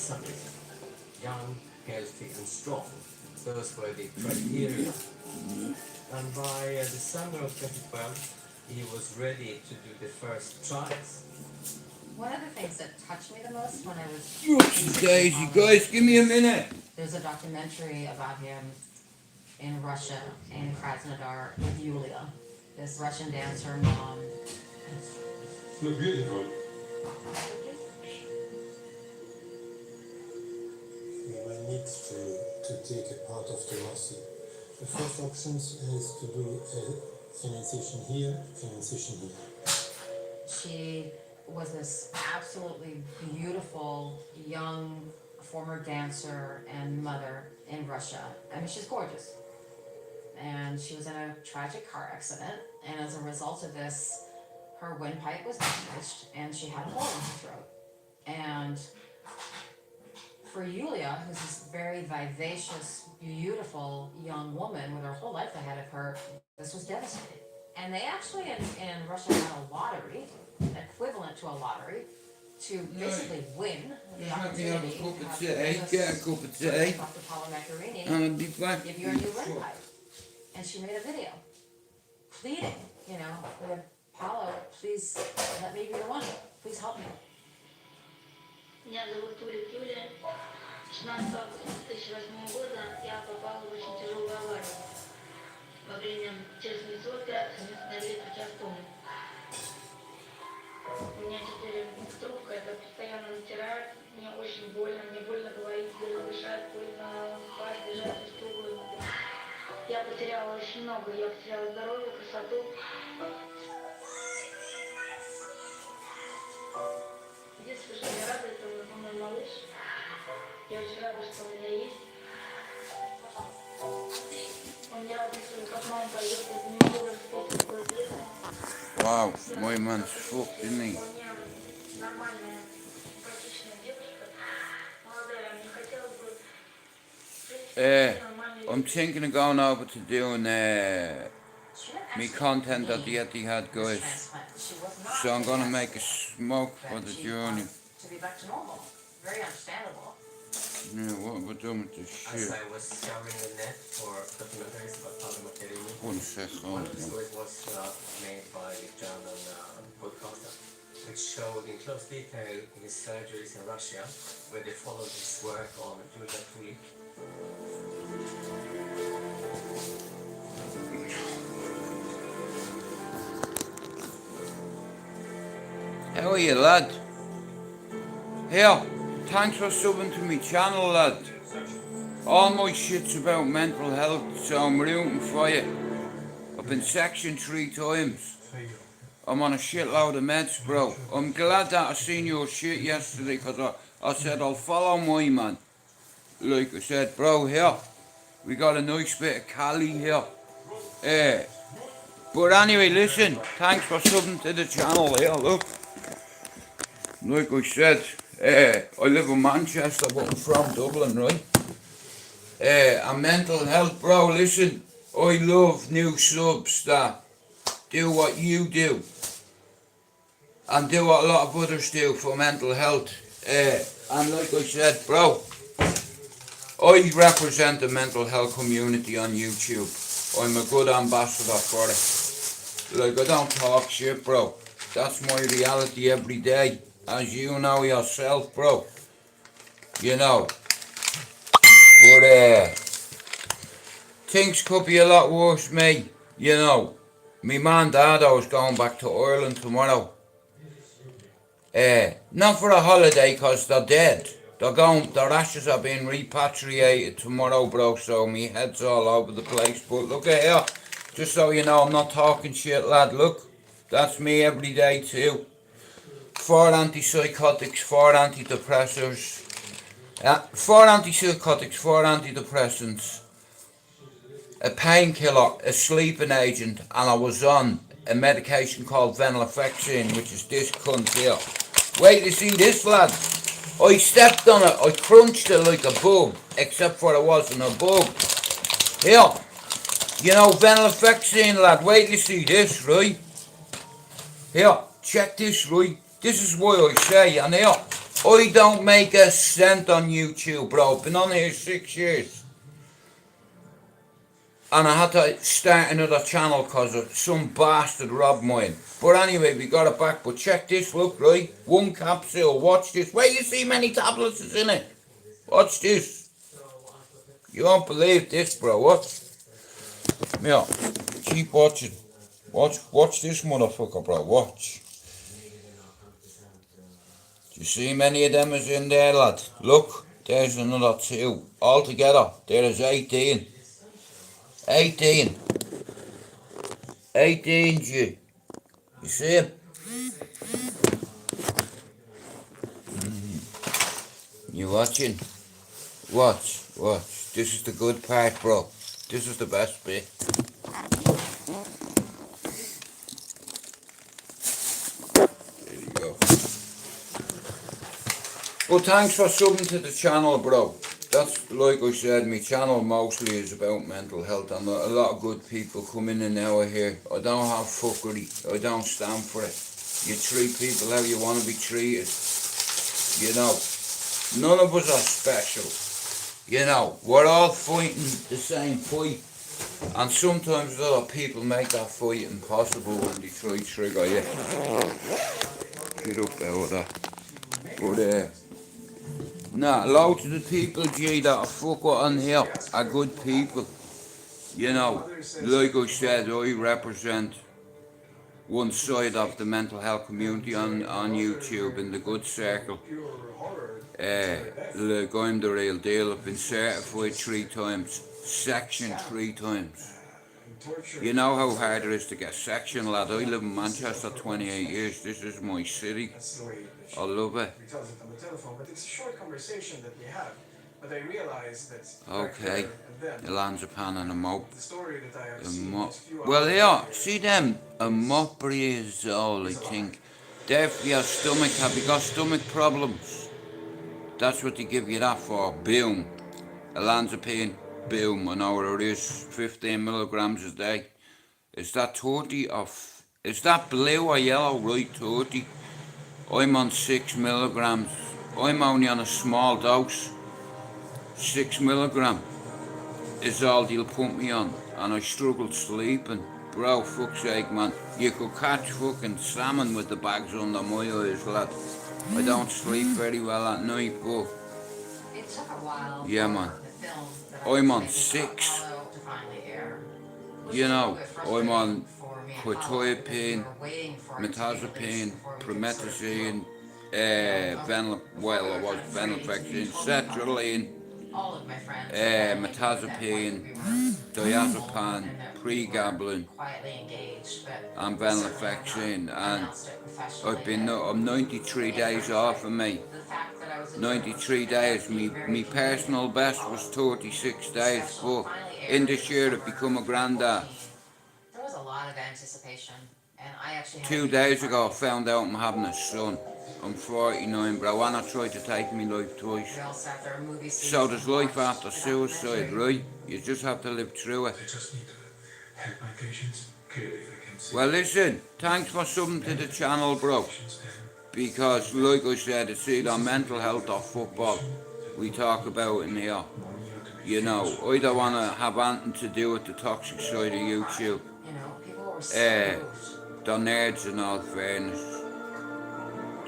something young, healthy, and strong. Those were the criteria. And by December of 2012, he was ready to do the first trials. One of the things that touched me the most when I was Daisy, guys, give me a minute. there's a documentary about him in Russia, in Krasnodar, with Yulia, this Russian dancer mom. Look beautiful. We will need to take a part of the Rossi. The first option is to do an incision here, an incision here. She was this absolutely beautiful young former dancer and mother in Russia. I mean, she's gorgeous. And she was in a tragic car accident, and as a result of this, her windpipe was damaged and she had a hole in her throat. And for Yulia, who's this very vivacious, beautiful young woman with her whole life ahead of her, this was devastating. And they actually in Russia had a lottery, equivalent to a lottery, to basically win the opportunity to have Get a cup of tea, Dr. Paula Macchiarini and I'll be back. give you a new windpipe. And she made a video pleading, with Paolo, please let me be the one. Please help me. Меня зовут Юлия. 16 августа 2008 года я попала в очень тяжелую аварию. Во время телезвонка совместной электрочастом. У меня теперь трубка, это постоянно натирает. Мне очень больно, мне больно говорить, больно дышать, больно спать, бежать из трубы. Я потеряла очень много, я потеряла здоровье, красоту. Единственное, что меня радует, это мой малыш. Я очень рада, что у меня есть. Он мне радуется, как мама пойдет, это не было способ детства. Wow, my man's fucked, isn't he? У меня нормальная, симпатичная девушка, молодая, мне хотелось бы жить нормальной. I'm thinking of going over to doing me content at the Etihad, guys. So I'm gonna make a smoke for the journey. To be back to normal. Very understandable. Yeah, what we're doing with this As shit. I was scouring the net for documentaries about Paolo Macchiarini, 1 second. one of the stories was made by the German podcaster, which showed in close detail his surgeries in Russia, where they followed his work on Julia Tulik. How are you, lad? Here, thanks for subbing to my channel, lad. All my shit's about mental health, so I'm rooting for you. I've been sectioned 3 times. I'm on a shitload of meds, bro. I'm glad that I seen your shit yesterday, because I said I'll follow my man. Like I said, bro, here, we got a nice bit of Cali here. But anyway, listen, thanks for subbing to the channel here, look. Like I said, I live in Manchester, but I'm from Dublin, right? And mental health, bro, listen, I love new subs that do what you do and do what a lot of others do for mental health. And like I said, bro, I represent the mental health community on YouTube. I'm a good ambassador for it. Like, I don't talk shit, bro. That's my reality every day. As you know yourself, bro. You know. But, things could be a lot worse, mate. You know. Me man and dad was going back to Ireland tomorrow. Not for a holiday, cause they're dead. Their ashes are being repatriated tomorrow, bro, so me head's all over the place. But look at here. Just so you know, I'm not talking shit, lad. Look. That's me every day, too. 4 antipsychotics, 4 antidepressors, 4 antipsychotics, 4 antidepressants, a painkiller, a sleeping agent, and I was on a medication called venlafaxine, which is this cunt here. Wait to see this, lad. I stepped on it, I crunched it like a bug, except for it wasn't a bug. Here, you know, venlafaxine, lad, wait to see this, right? Here, check this, right? This is why I say, and here, I don't make a cent on YouTube, bro. Been on here 6 years. And I had to start another channel because some bastard robbed mine. But anyway, we got it back. But check this, look, right? One capsule, watch this. Where you see many tablets is in it? Watch this. You won't believe this, bro. What? Yeah, keep watching. Watch this motherfucker, bro. Watch. Do you see many of them is in there, lad? Look, there's another 2. Altogether, there is 18. 18. 18, G. You see him? You watching? Watch. This is the good part, bro. This is the best bit. There you go. Well, thanks for subbing to the channel, bro. That's, like I said, my channel mostly is about mental health, and a lot of good people come in and out of here. I don't have fuckery. I don't stand for it. You treat people how you want to be treated. You know, none of us are special. You know, we're all fighting the same fight. And sometimes other people make that fight impossible when they try to trigger you. Get up out of that. But, nah, loads of the people, G, that are fuck on here are good people. You know, like I said, I represent one side of the mental health community on YouTube in the good circle. Like, I'm the real deal. I've been certified 3 times, sectioned 3 times. You know how hard it is to get sectioned, lad. I live in Manchester 28 years. This is my city. I love it. Okay, Elanzapan and a mop. Well, yeah, see them, a moppery is all, I think. There for your stomach, have you got stomach problems? That's what they give you that for, boom. Elanzapan, boom, I know what it is, 15 milligrams a day. Is that 30 or, is that blue or yellow? Right, 30. I'm on 6 milligrams. I'm only on a small dose. 6 milligram is all they'll put me on, and I struggled sleeping. Bro, fuck's sake, man. You could catch fucking salmon with the bags under my eyes, lad. I don't sleep very well at night, but It took a while. yeah, man. The film that I I'm was on making 6. Apollo to finally air. It was You a know, little bit I'm on frustrating for me and Apollo because we quetiapine, were waiting for it to be released metazapine, before we could sort of, promethazine, before we were venlafaxine, sertraline, all of my friends at that point metazapine, we were diazepam, and that we were pregabalin, quietly engaged, but and certainly venlafaxine, have not and announced it professionally I'm 93 days off of me. the fact that I was 93 days, me personal best was 36 days, but in this year I've become a granddad. There was a lot of anticipation, and I actually had 2 days ago I found out I'm having a son. I'm 49, bro, and I tried to take my life twice. We all sat there, movie So there's life after suicide, right? You just have to live through it. I just need to help my patients. Clearly they can see. Well, listen, thanks for subbing to the channel, bro. Because, like I said, it's either mental health or football we talk about in here. You know, I don't want to have anything to do with the toxic side of YouTube. You know, people were so They're nerds in all fairness.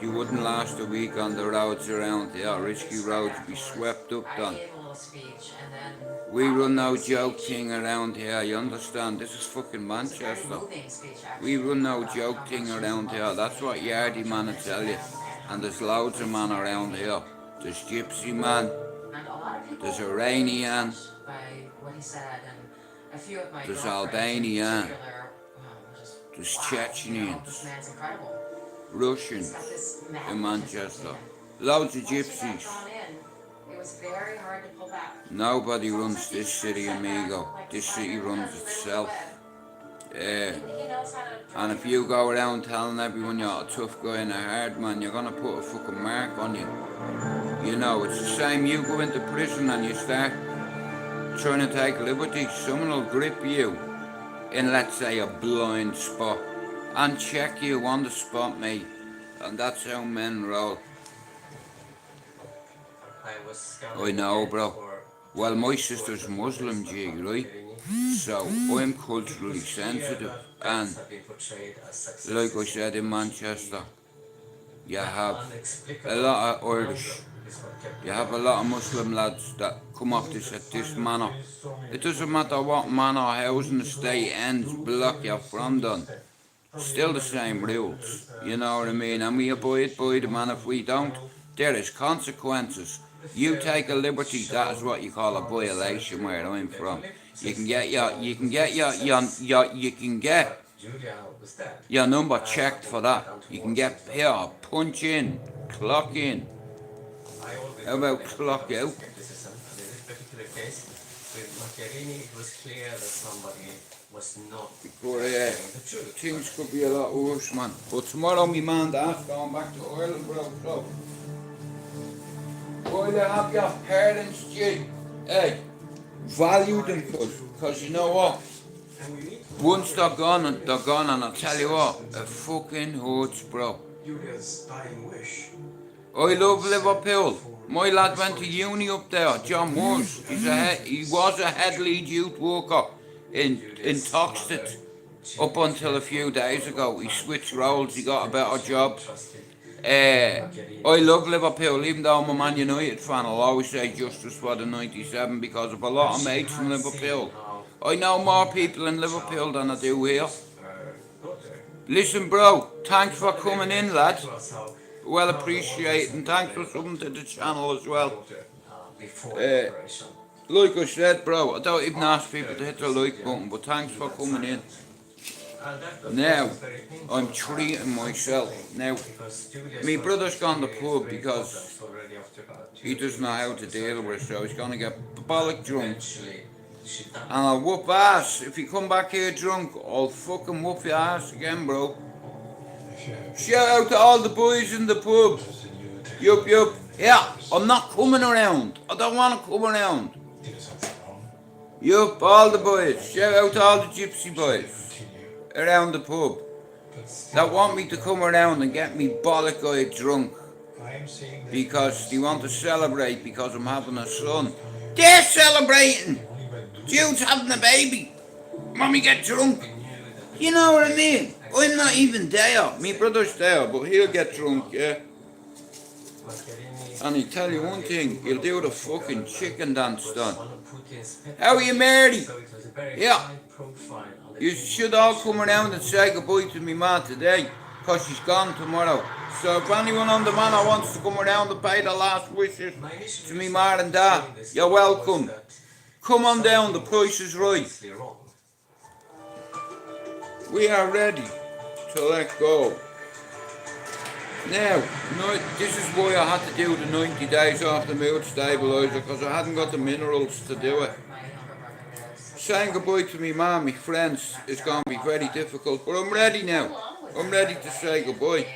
You wouldn't last a week on the roads around here. Risky roads be swept up I done. gave a little speech, and then We run no joke thing around here, you understand? This is fucking very Manchester. moving speech, actually. We run no joke thing around here. That's what Yardy man will tell you. And there's loads of man around here. There's Gypsy man, And a lot of people there's were Iranian, touched by what he said, and a few of my there's girlfriends Albanian, in particular, just, there's wow, Chechenians, this man's incredible. He's Russians got this in magnetism Manchester. to him. Loads of Once you got gypsies. drawn in, it was very hard to pull back. Nobody runs this city, amigo. This city runs itself. He knows how to And if you go around telling everyone you're a tough guy and a hard man, you're gonna put a fucking mark on you. You know, it's the same, you go into prison and you start trying to take liberties, someone will grip you in, let's say, a blind spot and check you on the spot, mate. And that's how men roll. I was I know, again bro. for Well, my sister's Muslim, G, right? So I'm culturally sensitive, and have been portrayed as successes like I said in Manchester, you have a Inexplicable lot of Irish, conundrum is what kept you me have a going. lot of Muslim lads that come off this at this manor. It doesn't matter what manor house in the state ends block you from done. Still the same rules, you know what I mean? And we abide by them, and if we don't, there is consequences. You take a liberty, that is what you call a violation where I'm from. You can get you can get Julia was dead. your number checked for that. You can get here, punch in, clock in. I always How about had a clock bit of out? skepticism. And in this particular case, with Macchiarini, it was clear that somebody was not Before telling the truth. things could be a lot worse, man. But tomorrow, me man, dad's going back to Ireland, bro. So, while you have your parents, G, hey, value them, cause you know what? Once they're gone, and I tell you what, it fucking hurts, bro. Julia's dying wish. I love Liverpool. My lad went to uni up there, John Moores. He was a head lead youth worker in Toxteth up until a few days ago. He switched roles, he got a better job. I love Liverpool, even though I'm a Man United fan. I'll always say justice for the 97 because of a lot of mates from Liverpool. I know more people in Liverpool than I do here. Listen, bro, thanks for coming in, lad. Well appreciated, and thanks for subbing to the channel as well. Like I said, bro, I don't even ask people to hit the like button, but thanks for coming in. Now, I'm treating myself. Now, my brother's gone to the pub because he doesn't know how to deal with it, so he's going to get bollock drunk. And I'll whoop ass. If you come back here drunk, I'll fucking whoop your ass again, bro. Shout out to all the boys in the pub. Yup, yup. Yeah, I'm not coming around. I don't want to come around. Yup, all the boys. Shout out to all the gypsy boys around the pub that want me to come around and get me bollock-eyed drunk because they want to celebrate because I'm having a son. They're celebrating! Jude's having a baby! Mommy get drunk! You know what I mean? I'm not even there. My brother's there, but he'll get drunk, yeah? And he'll tell you one thing, he'll do the fucking chicken dance done. How are you, Mary? Yeah. You should all come around and say goodbye to me ma today, because she's gone tomorrow. So if anyone on the manor wants to come around and pay the last wishes to me ma and dad, you're welcome. Come on down, the price is right. We are ready to let go. Now, this is why I had to do the 90 days off the mood stabiliser, because I hadn't got the minerals to do it. Saying goodbye to me mum, my friends, is going to be very difficult, but I'm ready now. I'm ready to say goodbye.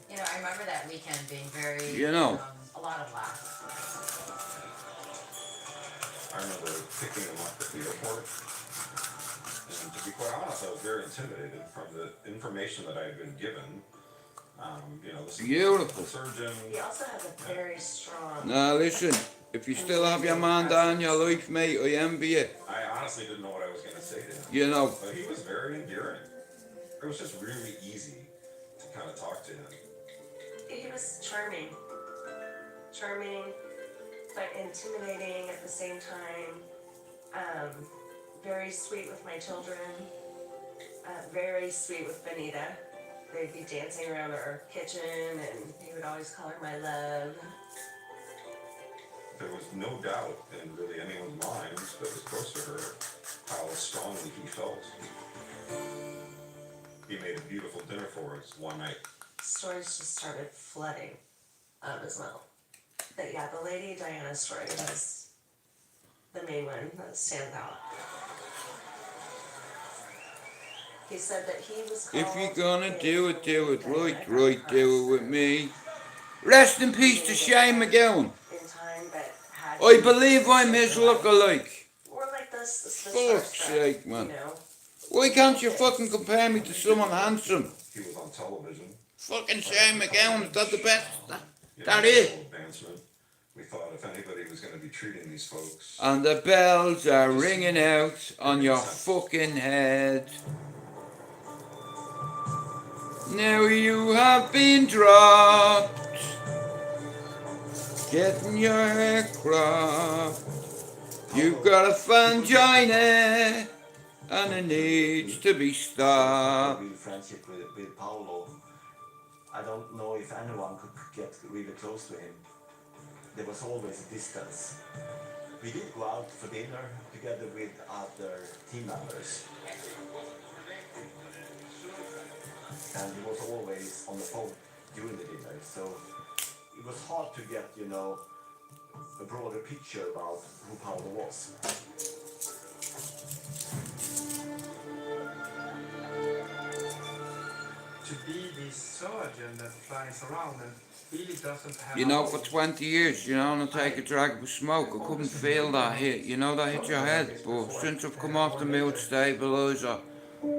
You know, I remember that weekend being very, You know. a lot of laughs. I remember picking him up at the airport, and to be quite honest, I was very intimidated from the information that I had been given. You know, the Beautiful. surgeon. He also has a very strong. Now listen, if you still have your man down your life, mate, I envy you. I honestly didn't know what I was going to say to him. You know. But he was very endearing. It was just really easy to kind of talk to him. He was charming. Charming, but intimidating at the same time. Very sweet with my children. Very sweet with Benita. They'd be dancing around our kitchen, and he would always call her my love. There was no doubt in really anyone's minds that was close to her how strongly he felt. He made a beautiful dinner for us one night. Stories just started flooding as well. But yeah, the Lady Diana story was the main one that stands out. He said that he was called. If you're gonna do it right, do it with me. Rest in peace to Shane McGowan. I believe I'm his lookalike. We're like this Fuck's sake, man. You know? Why can't you fucking compare me to someone handsome? He was on television. Fucking Shane McGowan, is that the best? That Advancement. we thought if anybody was going to be treating these folks, And the bells are ringing out on your fucking head. Now you have been dropped, getting your hair cropped. You've got a fangina, and it needs to be stopped. Real friendship with Paolo. I don't know if anyone could get really close to him. There was always a distance. We did go out for dinner together with other team members. And he was always on the phone during the dinner, so it was hard to get, you know, a broader picture about who Paolo was. To be this surgeon that flies around and really doesn't have. You know, for 20 years, you know, and I take a drag of smoke, I couldn't feel that hit, you know, that hit your head. But since I've come off the mood stabiliser,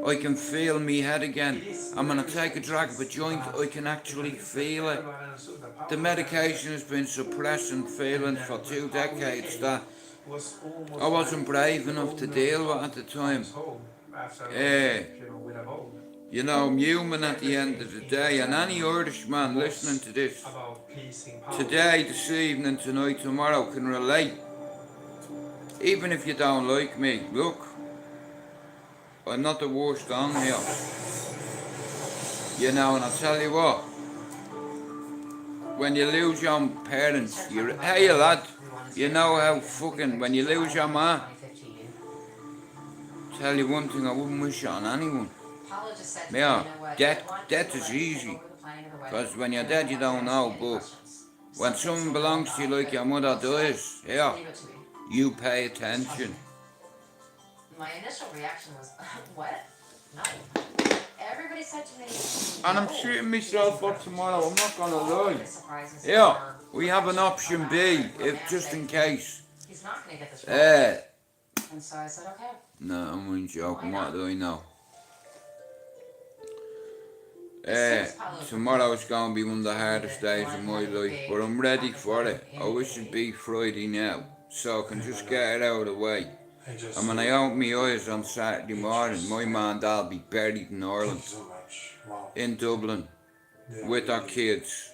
I can feel me head again. And when I take a drag of a joint, I can actually feel it. The medication has been suppressing feelings for 2 decades that I wasn't brave enough to deal with at the time. You know, I'm human at the end of the day, and any Irishman listening to this today, this evening, tonight, tomorrow can relate. Even if you don't like me, look, I'm not the worst on here. You know, and I'll tell you what, when you lose your parents, hey lad, you know how fucking, when you lose your ma, tell you one thing, I wouldn't wish it on anyone. Yeah, death is easy, because when you're dead you don't know, but when someone belongs to you like your mother dies, yeah, you pay attention. My initial reaction was, what? No. Everybody said to me, and I'm shooting myself up tomorrow, I'm not gonna lie. Yeah, we have an option B, if just in case. He's not gonna get this right. And so I said, okay. No, I'm only joking, what do I know? Tomorrow's gonna be one of the hardest days of my life, but I'm ready for it. I wish it'd be Friday now, so I can just get it out of the way. And when I open my eyes on Saturday morning, my man and dad will be buried in Ireland, in Dublin, with our kids.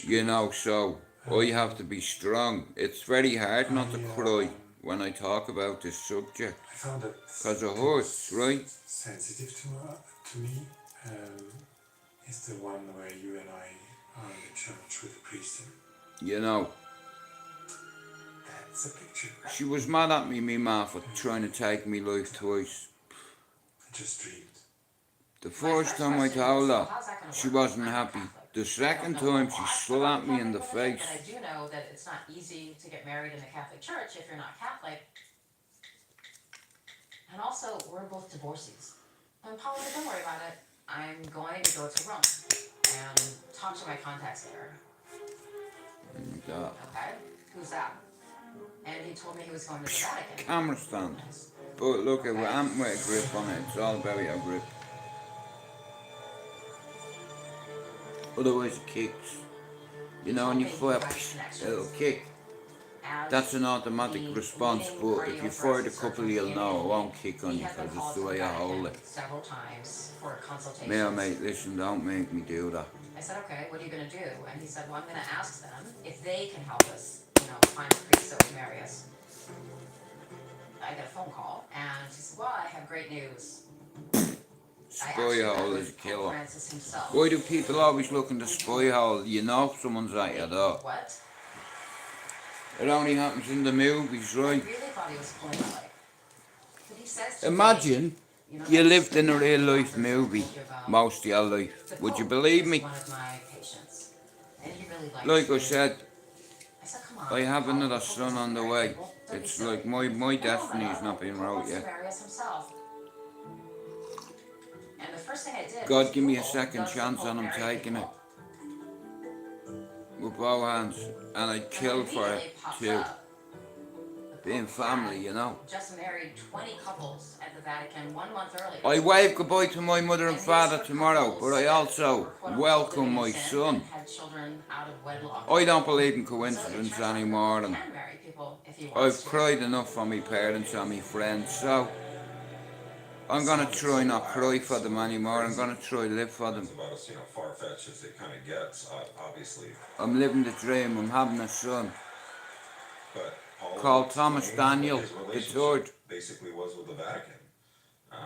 You know, so I have to be strong. It's very hard not to cry when I talk about this subject, because it hurts, right? Sensitive to me is the one where you and I are in the church with the priest. You know. That's a picture. She was mad at me, ma, for trying to take me life twice. I just dreamed. The first time I told her, she wasn't happy. The second time, she slapped me in the face. And I do know that it's not easy to get married in the Catholic Church if you're not Catholic. And also, we're both divorcees. And Paula, don't worry about it. I'm going to go to Rome and talk to my contacts there. Okay? Who's that? And he told me he was going to the Vatican. Camera stand. But look, it ain't with a grip on it. It's all about your grip. Otherwise it kicks. You know, when you fire, it'll kick. That's an automatic response, but if you fire the couple, you'll know it won't kick on you, because it's the way I hold it. Several times for consultations. Mate, listen, don't make me do that. I said, okay, what are you going to do? And he said, well, I'm going to ask them if they can help us, you know, find a priest that would marry us. I got a phone call, and she said, well, I have great news. Spy hole is a killer. Why do people always look in the spy hole? You know someone's at you though. What? It only happens in the movies, right? I really thought he was pulling a leg. But he says to Imagine me, you lived in a real life movie most of your life. Would you believe me? One of my patients, and he really likes Like I me. said, I said, come on, I have Paul, another hope son this on the is way. very simple. It's like my destiny's not been He wrote wants to yet. marry us himself. And the first thing I did God was give me a Google, second does the chance Pope and I'm marry taking it. people? With both hands. And I'd kill for it Immediately pops too. up, the being family, you know. Just married 20 couples at the Vatican 1 month earlier. I wave goodbye to my mother and And these father were tomorrow, couples but I that also were, quote-unquote, welcome living in my sin son. and had children out of wedlock. I don't believe in So it coincidence turns out anymore, that and you can marry people if you want I've to. cried enough for my parents and my friends, so I'm gonna try not cry for them anymore. I'm gonna try live for them. It's about as, you know, far-fetched as it kind of gets, obviously. I'm living the dream. I'm having a son But Paul called Thomas explained what Daniel his the relationship Third. basically was with the Vatican.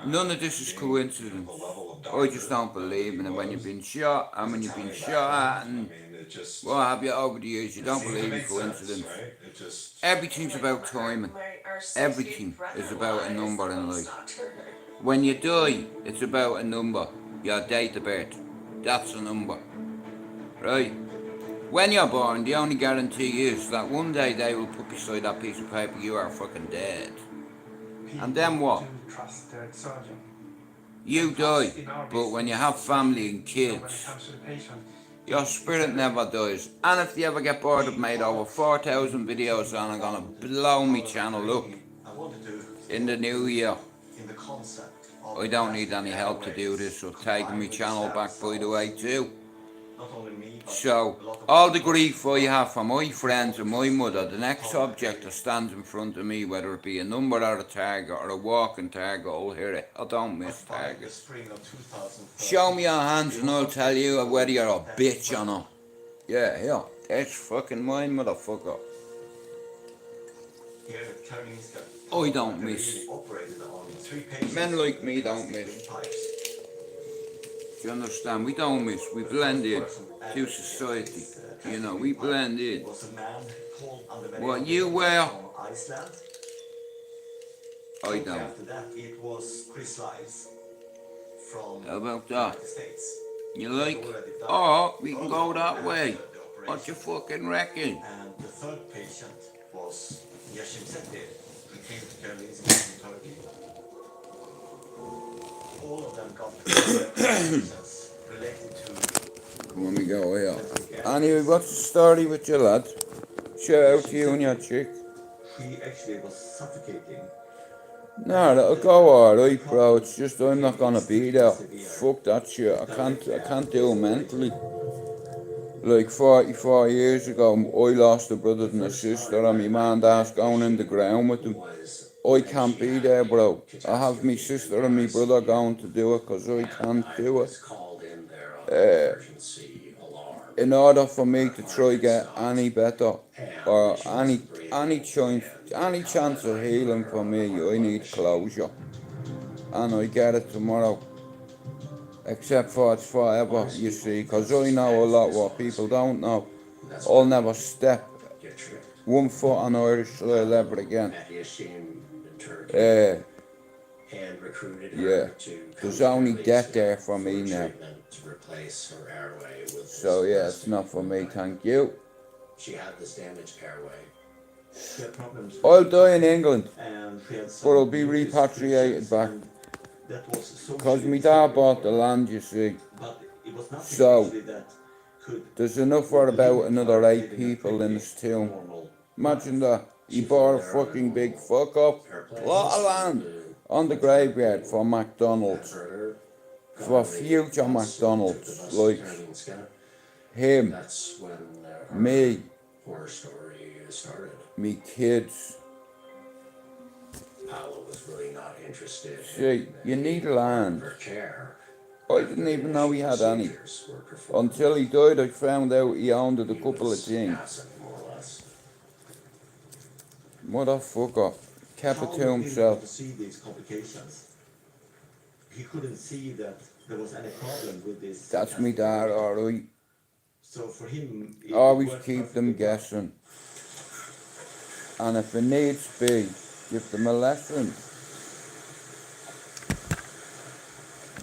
None of this is Being, coincidence. the level of I just doctor don't that believe he in it when you've was, been shot and when his you've been Italian shot at background, and I mean, it just what have you over the years. You don't seemed to believe in make sense, coincidence. right? It just Everything's about timing. Our Everything associate is about a brother-in-law is number the in most life. doctor. When you die, it's about a number. Your date of birth. That's a number. Right? When you're born, the only guarantee is that one day they will put beside that piece of paper you are fucking dead. And then what? Do trust their surgeon. You And trust die, in our but when you business, have family and especially, when it kids, comes to the patient, your it's spirit everything. never dies. And if you ever get bored, I've made over 4,000 videos and I'm gonna blow my channel up I wanted to in the new year. in the concept of I don't need any help to do this. I've taken my channel back, by the way, too. not only me, but So, a lot of all the grief I have from my friends and my mother, the next object that stands in front of me, whether it be a number or a target or a walking target, I'll hear it. I don't miss by the targets. spring of 2013. Show me your hands and I'll tell you whether you're a bitch or not. Yeah, that's fucking mine, motherfucker. Here at Karolinska, I don't they miss. really operated on 3 patients Men like with me don't plastic miss. windpipes. Do you understand? We don't miss. We blend in to society. You know, we blend in. Was a man called What you wear, from Iceland. I Shortly don't. after that, it was Chris Lives from How about the that? United States. You like? Oh, we can go that way. What you fucking reckon? And the third patient was Yashim Setti, who came to Karolinska from Turkey. All of them got conditions related to Come on, we go here. Anyway, what's the story with you, lad? Shout out to you and your chick. she actually was suffocating. No, that'll go alright, bro. It's just I'm not gonna be there. Fuck that shit. I can't do it mentally. Like 44 years ago, I lost a brother and a sister, and my man dad's going in the ground with them. I can't be there, bro. I have my sister and my brother going to do it because I can't do it. In order for me to try get any better or any chance of healing for me, I need closure, and I get it tomorrow. Except for it's forever, you see, because I know a lot what people don't know. I'll never step 1 foot on Irish soil ever again. Yeah, there's only death there for me now. So yeah, it's not for me, thank you. She had this damaged airway. She had problems with I'll die in England, and she had but I'll some be repatriated back. that was so Because my dad bought the land, you see. but it was nothing So, actually that could there's enough for about another 8 people in this tomb. normal. Imagine that. He bought a fucking big fuck up lot of land on the graveyard for McDonald's. For future McDonald's. Like him, me, me kids. See, you need land. I didn't even know he had any. Until he died, I found out he owned a couple of things. Motherfucker. Kept it to To himself. see these complications. He couldn't see that there was any problem with this. That's me dad, alright. So for him, it Always worked keep them perfectly well. guessing. And if it needs be, give them a lesson.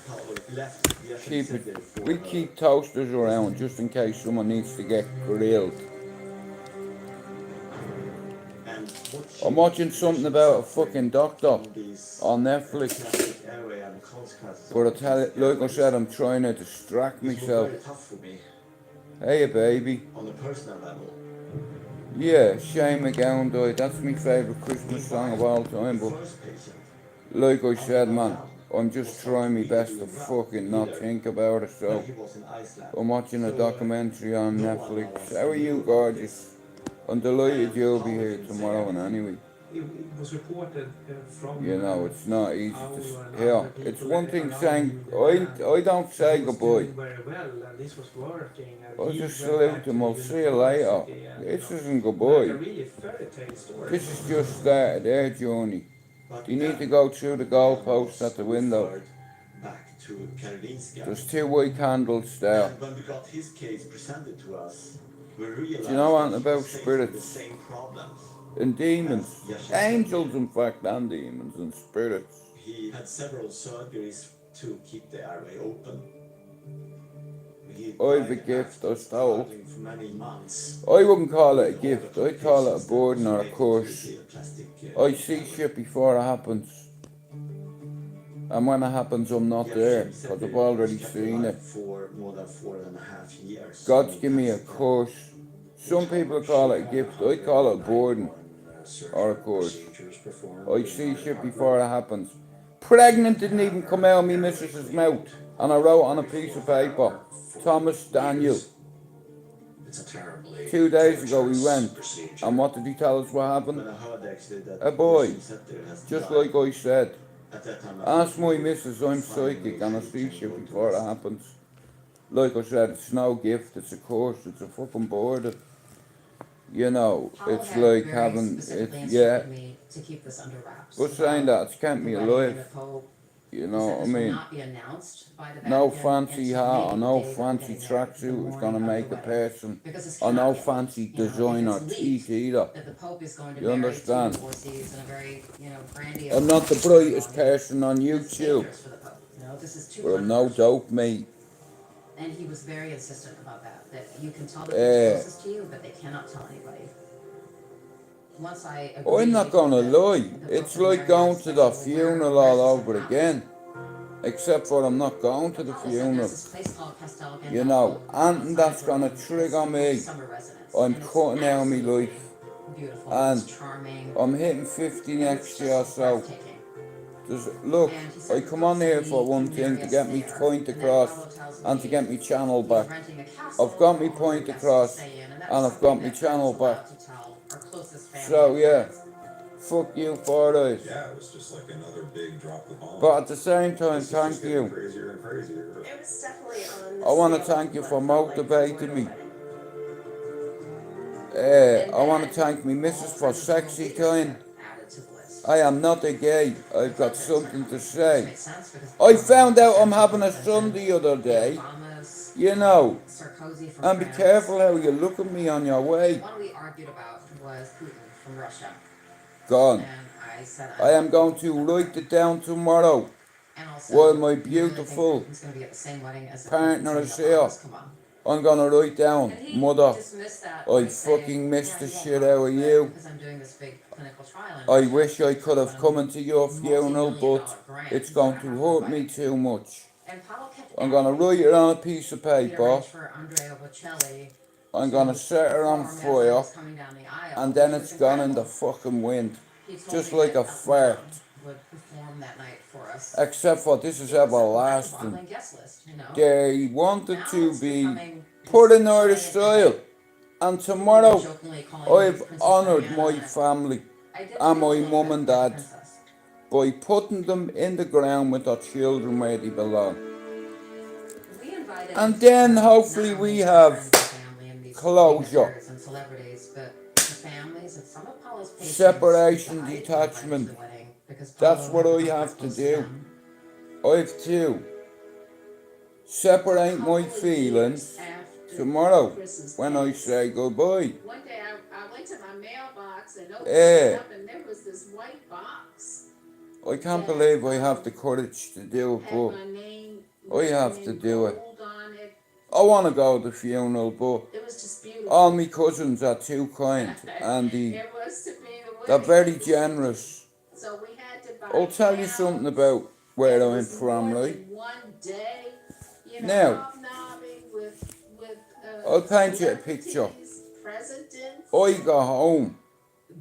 Paolo left the Keep Center it. for, We keep toasters around just in case someone needs to get grilled. and I'm watching something about a fucking doctor these on Netflix. plastic airway and consequences. But I tell you, like I said, I'm trying to distract It was myself. very tough for me Hey, baby. on a personal level. Yeah, Shane McGowan died. That's my favourite Christmas song of all time. But First patient. like I said, man, I'm just trying my best to fucking not think about it. So He was in Iceland. I'm watching a documentary on no one Netflix. else How are you, knew about gorgeous? I'm delighted And you'll how be we here can say tomorrow. And anything. anyway, It was reported from you know it's not easy to. Owl and Yeah, other it's people one thing around saying him in the land I don't that say he was goodbye. doing very well and this was working and I'll he just went salute back to them. the I'll see you later. university and, This isn't like a goodbye. really fairy tale story. This is just started their journey. But You need then to go through the goalposts was at the window. referred back to Karolinska. There's 2 white candles there. And when we got his case presented to us, we realized Do you know that anything he about was facing the spirits same problems. and demons? Yes, yes, Angels, in fact, and demons and spirits. He had several surgeries to keep the airway open. He I've a died gift, after I was told. struggling for many months. I wouldn't call it a with all gift, the I'd call it a complications that burden was or a related to curse. the plastic, I see shit before it happens. And when it happens, I'm not there, because I've already seen it. For more than 4.5 years. God's given me a curse. Some people call it a gift, I call it a burden or a curse. I see shit before it happens. Pregnant didn't even come out of me missus's mouth. And I wrote on a piece of paper, Thomas Daniel. 2 days ago we went, and what did he tell us what happened? When I heard actually that A boy, the center has just died, like I said. at that time I Ask my missus, I'm psychic and I see shit before it happens. Like I said, it's no gift, it's a curse, it's a fucking burden. You know, Paolo it's had like very having, specifically it's, yeah. instructed me to keep this under wraps. But saying that, it's kept me The wedding and alive. the Pope. You He know said what I this will mean? not be announced by the No Vatican fancy until hat or maybe no the day that we're fancy getting there, the tracksuit is morning gonna of the make a wedding. person. Because it's Or no cannot fancy you know, design or it's teeth leaked either. that the Pope is going to You marry understand? 2 divorcees in a very, grandiose. I'm not the brightest person on It's YouTube, dangerous for the Pope. This is too but I'm no controversial. dope, mate. And he was very insistent about that you can tell the Yeah. people closest to you, but they cannot tell anybody. Once I agree I'm not gonna that lie, the Pope it's can like marry going us, to the especially funeral where all marriages over have happened. again. Except for I'm not going to the Paolo said funeral. there's this place called Castel You know, Gandolfo anything that's outside gonna Rome. trigger It's me, summer residence, I'm and it's cutting out of my absolutely life. beautiful. And It's charming. I'm hitting 50 And next it's year, just so breathtaking. look, And he I said the come Pope on here said for he one can thing, marry to us get me there. point And then across Paolo tells and to me get me channel he's back. renting a castle I've got for me all the point guests across to stay in, and that and was I've got something me that channel was allowed back. to tell our closest family So and yeah, friends. fuck you for this. Yeah, it was just like another big drop the bomb. But at the same time, This is thank just getting you. crazier and crazier. It was definitely on the I want to scale thank of you what for it felt like motivating a me. wedding. I want to thank me missus for sexy time. Added to the list. I am not a gay. I've got something to say. Makes sense because I Obama found out I'm was having a essentially son the other day. Obama's, You know, Sarkozy from and be France. careful how you look at me on your way. One we argued about was Putin from Russia. Gone. And I said I am going to write it down tomorrow. And also, While my you really think beautiful Putin's going to be at the same wedding as partner is President here. Obama's? Come on. I'm gonna write down, And he mother, dismissed that I by saying, fucking missed "Yeah, the he won't shit come, out of but you. because I'm doing this big clinical trial in I Russia, wish I could have it's come a into your funeral, multi-million-dollar but grant it's for going half to the hurt me wedding." too much. And Paolo kept I'm gonna asking. write it on a piece of He paper. arranged for Andrea Bocelli I'm to gonna set it on perform as I fire, was coming down the aisle, and then which it's was gone in the incredible. fucking wind. He told Just me like that a Elton fart. John would perform that night for us. Except for this is He was at the everlasting. mind-boggling guest list, you know. They wanted Now to it's be becoming put this in order giant style. event. And People were tomorrow, jokingly calling me I've Princess honoured Diana, my and family I did and feel a my little mum bit and like a dad princess. by putting them in the ground with their children where they belong. We invited And then not hopefully only we our have friends and family and these closure. dignitaries and celebrities, but the families and some of Paolo's patients Separation, died detachment. to the wedding because That's Paolo what had I become have to close do. them. I've to separate my feelings tomorrow when I say goodbye. One day I went to my mailbox and opened Yeah. it up and there was this white box. I can't believe I have the courage to do it, Had but my name I have written to in do it. gold on it. I want to go to the funeral, but It was just beautiful. all my cousins are too kind and It was to be the they're wedding. very generous. So we had to buy I'll tell you something about where I'm from, more right? than one day, you know, Now, hobnobbing with I'll paint you a picture. celebrities, presidents, I got home.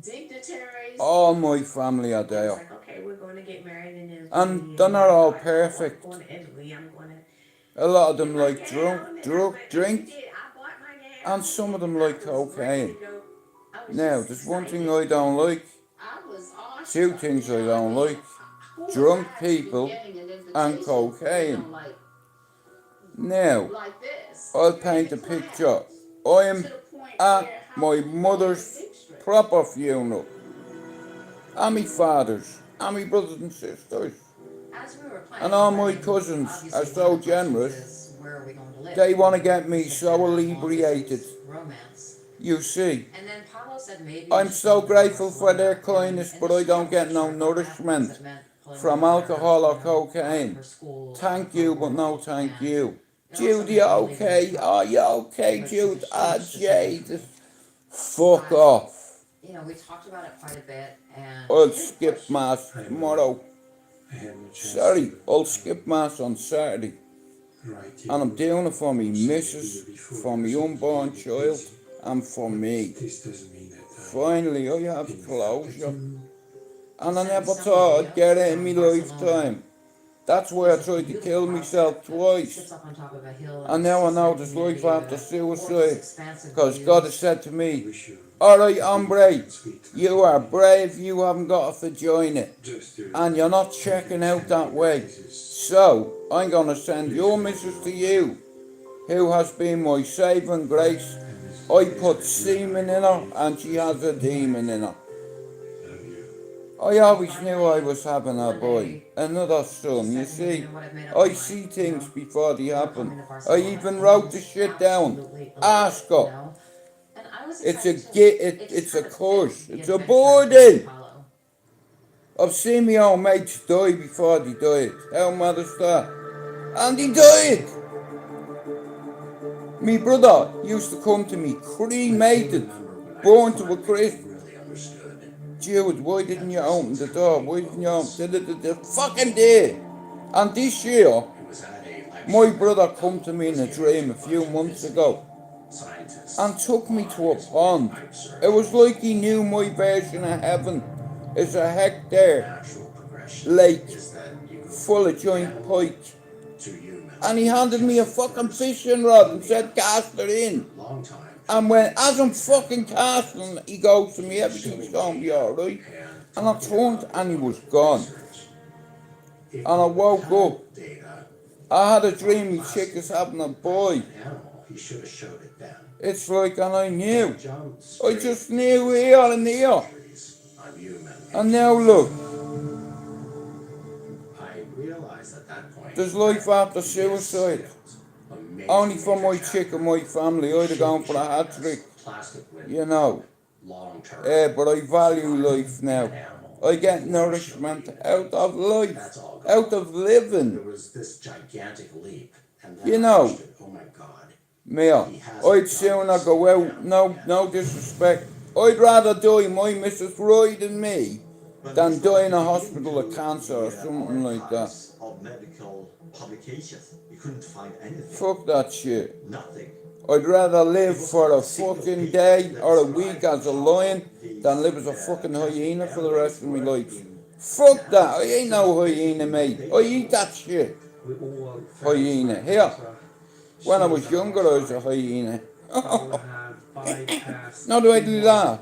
dignitaries. All my family are It's there. like, okay, we're going to get married in Italy. And they're not all perfect. I'm going to Italy. I'm going to A lot of them get my like gown. drink, I bought my gown. and some of them like I was ready to cocaine. go. I was Now, just there's one thing excited. I don't like, I was awestruck. two things I don't like, Who drunk was actually people getting an and invitation, cocaine. like Now, like this. I'll You're paint in a the picture. cloud. I'm To the point at where how my can you mother's go to Big Street? proper funeral, and my father's, and my brothers and sisters, As we were planning and all the my wedding, cousins obviously are one so of the questions generous. is, where are we going to live? They want to get me We said so that long inebriated. distance romance. You see, And then Pablo said maybe I'm we should so go to grateful for their Barcelona. kindness, And but then I she don't had a get no picture of that, nourishment because it meant pulling from her, alcohol or out of cocaine. her school Thank you, but no program. thank And you. it also Jude, you made me leave okay? the Are you okay, which Jude? is a Ah, huge decision for Jade. me. Fuck But, off. you know, we talked about it quite a bit, and I'll here's the skip question. mass tomorrow. I had no chance Sorry, to I'll skip mass on Saturday. write And I'm you doing it for me also missus, the year before for me because I was unborn really child, busy. and for But me. this doesn't mean that Finally, I have didn't closure. affect you. And I He sent me never some thought I'd videos get it in from my Barcelona. lifetime. That's why I There's a tried to beautiful kill house myself that twice. sits up on top of a hill, And now I it's know like there's community life after with gorgeous, suicide. expansive Because God has views. said to I me, wish you alright, a hombre, beautiful and sweet you are continuity. brave, you haven't got a vagina. Just to And you're not make you checking out that understand way. this is So, I'm going to send please your make missus to you you, who has been my saving grace. and this is I the put place where you and semen I in her, believe and she has a demon in her. I love you. I always knew I was having a One boy, day, another she son, you said to me, see. you know what, I've made up I my mind, see you things know, before they we're happen. coming to I Barcelona, even and wrote it the was shit down. absolutely Ask you her. know. And I was It's a excited too. It just it's a kind of fit curse. the It's a adventure burden. of Paulo. I've seen my old mates die before they died. How mad is that? And he died. Me brother used to come to me cremated, born to a crisp. Jude, why didn't you open the door? Why didn't you open the fucking day? And this year, my brother come to me in a dream a few months ago and took me to a pond. It was like he knew my version of heaven. It's a hectare lake full of giant pike. And he handed me a fucking fishing rod and said, cast it in. And as I'm fucking casting, he goes to me, everything's gonna be alright. And I turned and he was gone. And I woke up. I had a dream my chick is having a boy. It's like, and I knew. I just knew here and here. And now look. There's life after suicide. Only for my chick and my family, I'd have gone for a hat trick. You know. But I value life now. I get nourishment out of life, out of living. You know, me, I'd sooner go out, no disrespect. I'd rather die my missus riding me than die in a hospital of cancer or something like that. Of medical publications, you couldn't find anything. Fuck that shit. Nothing. I'd rather live for a fucking day or a week as a lion than live as a fucking hyena for the rest of my life. Fuck that, I ain't no hyena, mate. I eat that shit. Hyena. Here, when I was younger I was a hyena. Now do I do that?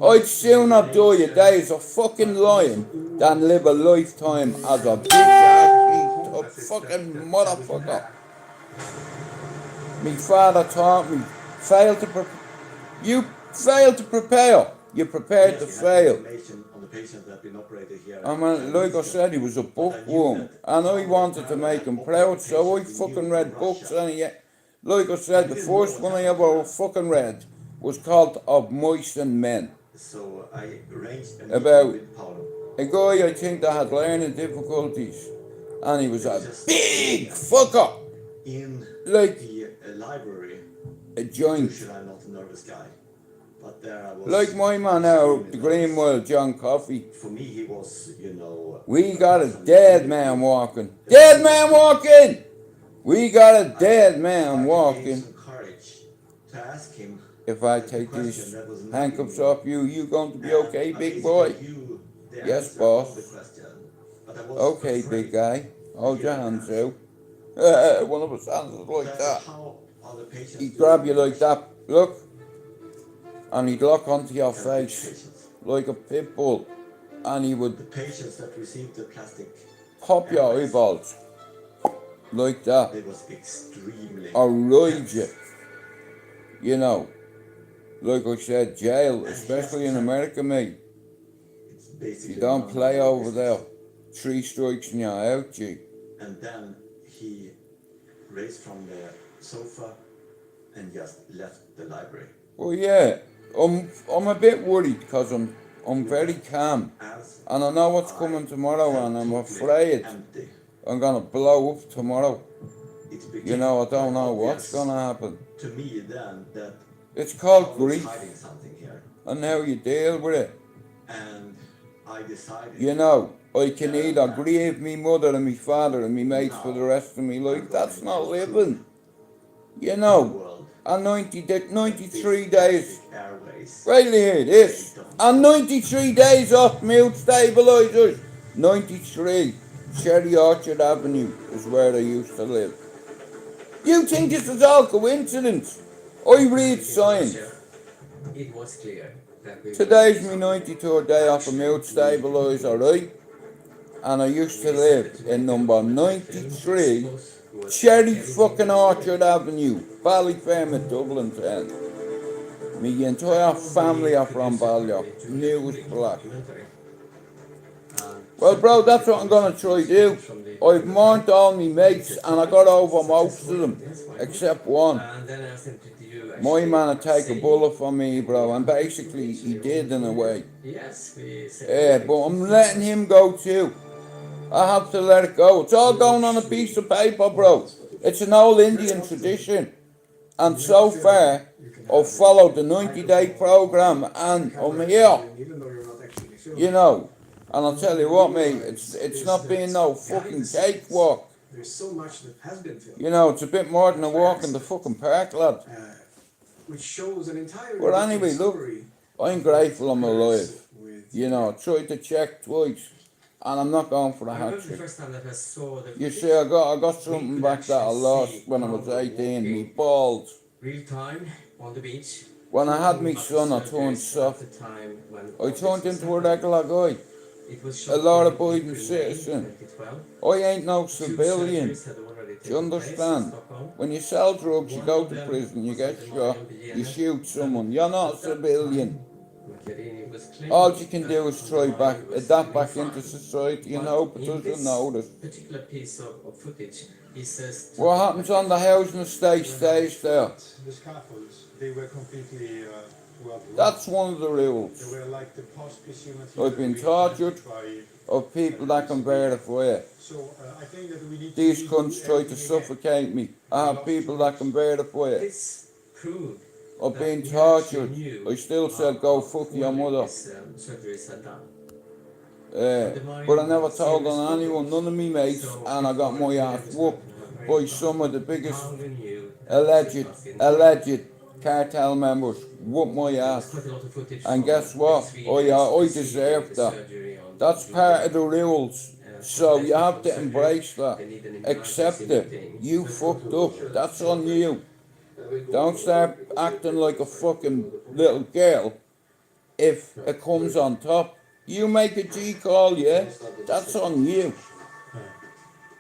I'd sooner die a day as a fucking lion than live a lifetime as a bitch ass fucking motherfucker. My father taught me, you fail to prepare, you prepared to fail. I mean, like I said, he was a bookworm, and I wanted to make him proud, so I fucking read books, and like I said, the first one I ever fucking read was called Of Mice and Men. About a guy I think that had learning difficulties, and he was a big fucker, like a joint. Like my man now, the Greenwell John Coffey. For me, he was, we got a dead man walking. Dead man walking! We got a dead man walking. Some courage to ask him if I The take question these that was not handcuffs in- off you going to be okay, I big basically boy? knew the Yes, answer boss. of the question, but I was Okay, afraid big guy. Hold to your give an hands answer. out. One of his hands is like That's that. how other patients He'd do grab it you in like Russia. that, look, and he'd lock onto your And face patients. like a pit bull, and he The would patients that received the plastic pop your airways, eyeballs like that, it was extremely or ride tense. you, you know. Like I said, jail, And he especially just in said, America, mate. it's You basically don't none of play your over there. business. 3 strikes and you're out, G. And then he raised from the sofa and just left the library. Well, yeah, I'm a bit worried because I'm very calm, As and I know what's I coming tomorrow, felt and I'm totally afraid empty. I'm gonna blow up tomorrow. It became You know, I don't quite know what's obvious gonna happen. to me then that It's called Paul was grief, hiding something here. and how you deal with it. And I decided You know, I can Yeah, either yeah. grieve me mother and me father and me mates for the rest of me life. That's not living. You the know, world and 93 these days. plastic airways, Right here, this. they don't And 93 days off mute stabilisers. 93. Cherry Orchard Avenue is where I used to live. You think this is all coincidence? I read science. It was clear that we Today's my 93rd day off a mute stabiliser, right? And I used to live in number 93 Cherry fucking Orchard Avenue, Ballyfermot, Dublin 10. My entire family are from Ballyer. Newsflash. Well, bro, that's what I'm gonna try to do. I've mourned all my mates and I got over most of them, except one. And then I asked him, did you My actually man had take a say- bullet for me, bro, and basically he did in a way. Yes, we said. Yeah, but I'm letting him go too. I have to let it go. It's all going on a piece of paper, bro. It's an old Indian tradition. And so far, I've followed the 90-day program and I'm here. You know, and I'll tell you what, mate, it's not being no fucking cakewalk. There's so much that has been filmed. You know, it's a bit more than a walk in the fucking park, lad. Which shows an entirely But anyway, different look, story I'm grateful I'm alive. with You know, I tried to check twice, and I'm not going for a I hat remember the trick. first time that I saw the You see, I got something back that I lost when I was 18, me balls. real time on the beach. When I had my son, I turned soft. I turned into a regular guy. A law-abiding citizen. I ain't no civilian. Do you understand? When you sell drugs, you go to prison, you get shot, you shoot someone. You're not a civilian. All you can do is try adapt back into society and hope it doesn't notice. Particular piece of footage, he says. What happens on the housing estate stays there. The scaffolds, they were completely well run. That's one of the rules. They were like the hospice units. I've been tortured of people that can verify it. So I think that we need These to cunts try to everything suffocate me. I have people that can verify it. This proved I've been tortured. I still said go fuck your mother. surgeries are done. But I never told on anyone, none of me mates, and I got my ass whooped by some of the biggest alleged cartel members. Whooped my ass. And guess what? I deserve that. That's part of the rules. So you have to embrace that. Accept it. You fucked up. That's on you. Don't start acting like a fucking little girl if it comes on top. You make a G call, yeah? That's on you.